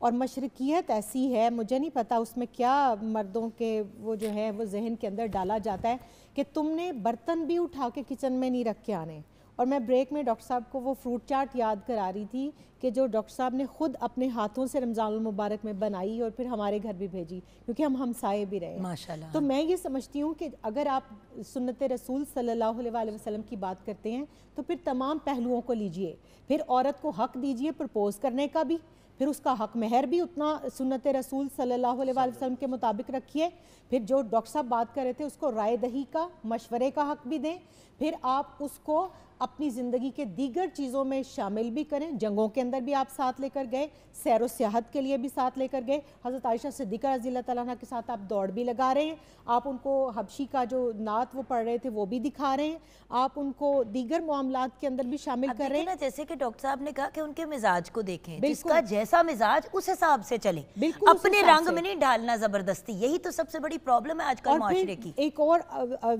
Speaker 6: اور مشرقیت ایسی ہے, مجھے نہیں پتا اس میں کیا مردوں کے وہ جو ہے وہ ذہن کے اندر ڈالا جاتا ہے کہ تم نے برتن بھی اٹھا کے کچن میں نہیں رکھ کے آنے. اور میں بریک میں ڈاکٹر صاحب کو وہ فروٹ چاٹ یاد کرا رہی تھی کہ جو ڈاکٹر صاحب نے خود اپنے ہاتھوں سے رمضان المبارک میں بنائی اور پھر ہمارے گھر بھی بھیجی کیونکہ ہم ہمسائے بھی رہے.
Speaker 1: ماشاءاللہ.
Speaker 6: تو میں یہ سمجھتی ہوں کہ اگر آپ سنت رسول صلی اللہ علیہ وسلم کی بات کرتے ہیں تو پھر تمام پہلوؤں کو لیجئے. پھر عورت کو حق دیجئے پرپوز کرنے کا بھی, پھر اس کا حق مہر بھی اتنا سنت رسول صلی اللہ علیہ وسلم کے مطابق رکھیے. پھر جو ڈاکٹر صاحب بات کر رہے تھے اس کو رائے دہی کا, مشورے کا حق بھی دیں. پھر آپ اس کو اپنی زندگی کے دیگر چیزوں میں شامل بھی کریں. جنگوں کے اندر بھی آپ ساتھ لے کر گئے, سیر و سیاحت کے لیے بھی ساتھ لے کر گئے. حضرت عائشہ صدیقہ رضی اللہ تعالیٰ عنہ کے ساتھ آپ دوڑ بھی لگا رہے ہیں, آپ ان کو حبشی کا جو نعت وہ پڑھ رہے تھے وہ بھی دکھا رہے ہیں, آپ ان کو دیگر معاملات کے اندر بھی شامل کر رہے ہیں.
Speaker 1: جیسے کہ ڈاکٹر صاحب نے کہا کہ ان کے مزاج کو دیکھیں, جس کا جیسا مزاج اس حساب سے چلیں, اپنے رنگ میں نہیں ڈالنا زبردستی. یہی تو سب سے بڑی پرابلم ہے آج کل معاشرے کی.
Speaker 6: ایک اور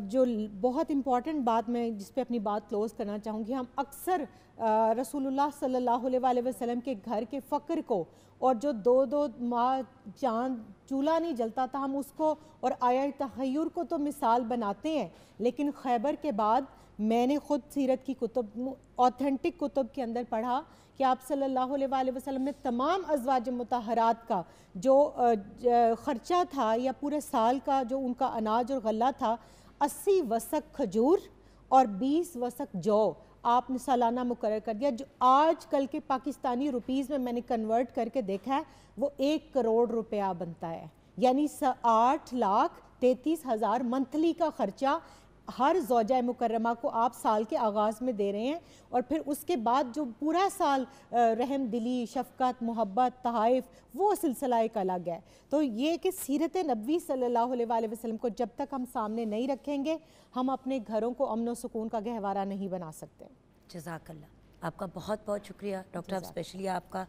Speaker 6: جو بہت امپورٹنٹ بات میں جس پہ اپنی بات کلوز کرنا چاہوں گی, ہم اکثر رسول اللہ صلی اللہ علیہ وسلم کے گھر کے فقر کو اور جو 2 ماہ چاند چولہا نہیں جلتا تھا ہم اس کو اور آیا تحیر کو تو مثال بناتے ہیں. لیکن خیبر کے بعد میں نے خود سیرت کی کتب, اوتھینٹک کتب کے اندر پڑھا کہ آپ صلی اللہ علیہ وسلم نے تمام ازواج مطہرات کا جو خرچہ تھا یا پورے سال کا جو ان کا اناج اور غلہ تھا 80 وسق کھجور اور 20 وسق جو آپ نے سالانہ مقرر کر دیا, جو آج کل کے پاکستانی روپیز میں نے کنورٹ کر کے دیکھا ہے وہ 1 کروڑ روپیہ بنتا ہے. یعنی 8,33,000 منتھلی کا خرچہ ہر زوجہ مکرمہ کو آپ سال کے آغاز میں دے رہے ہیں. اور پھر اس کے بعد جو پورا سال رحم دلی, شفقت, محبت, تحائف, وہ سلسلہ ایک الگ ہے. تو یہ کہ سیرت نبوی صلی اللہ علیہ وسلم کو جب تک ہم سامنے نہیں رکھیں گے ہم اپنے گھروں کو امن و سکون کا گہوارہ نہیں بنا سکتے.
Speaker 1: جزاک اللہ, آپ کا بہت بہت شکریہ ڈاکٹر صاحب. اسپیشلی آپ کا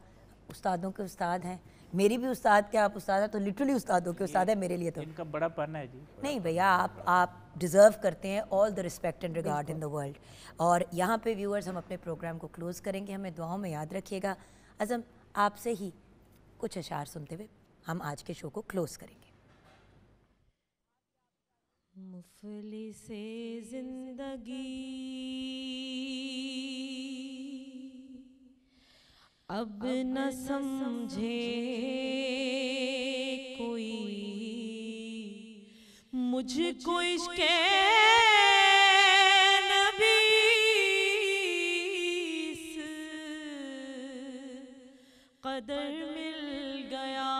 Speaker 1: استادوں کے استاد ہیں, میری بھی استاد کیا آپ استاد ہیں, تو لٹرلی استادوں کے استاد ہیں میرے لیے. تو
Speaker 5: ان کا بڑا پن ہے جی.
Speaker 1: نہیں بھیا, آپ ڈیزرو کرتے ہیں all the respect and regard in the world. اور یہاں پہ ویورز ہم اپنے پروگرام کو کلوز کریں گے. ہمیں دعاؤں میں یاد رکھیے گا. اعظم, آپ سے ہی کچھ اشعار سنتے ہوئے ہم آج کے شو کو کلوز کریں گے.
Speaker 4: مفلس زندگی اب نہ سمجھے مجھ کو عشق نبی قدر مل گیا،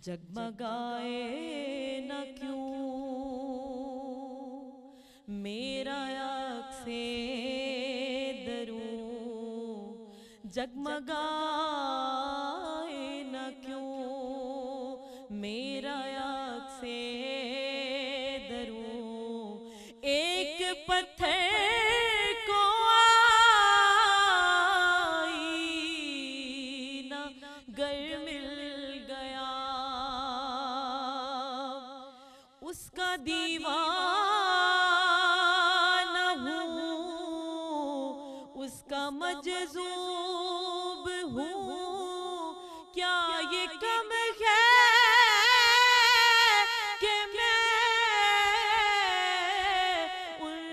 Speaker 4: جگمگائے نہ کیوں میرا عکس دروں، جگمگائے نہ کیوں میرا عکس دروں، ایک پتھر کو آئینہ گر مل گیا، اس کا دیوانہ ہوں، اس کا مجذوب ہوں، کیا یہ کم ہے کہ میں ان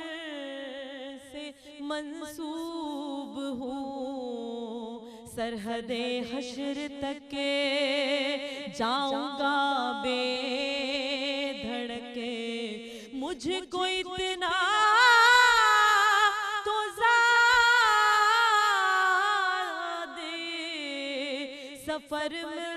Speaker 4: سے منسوب ہوں، سرحد حشر تک جاؤں گا بے دھڑکے، مجھ کو اتنا تو زیادہ سفر میں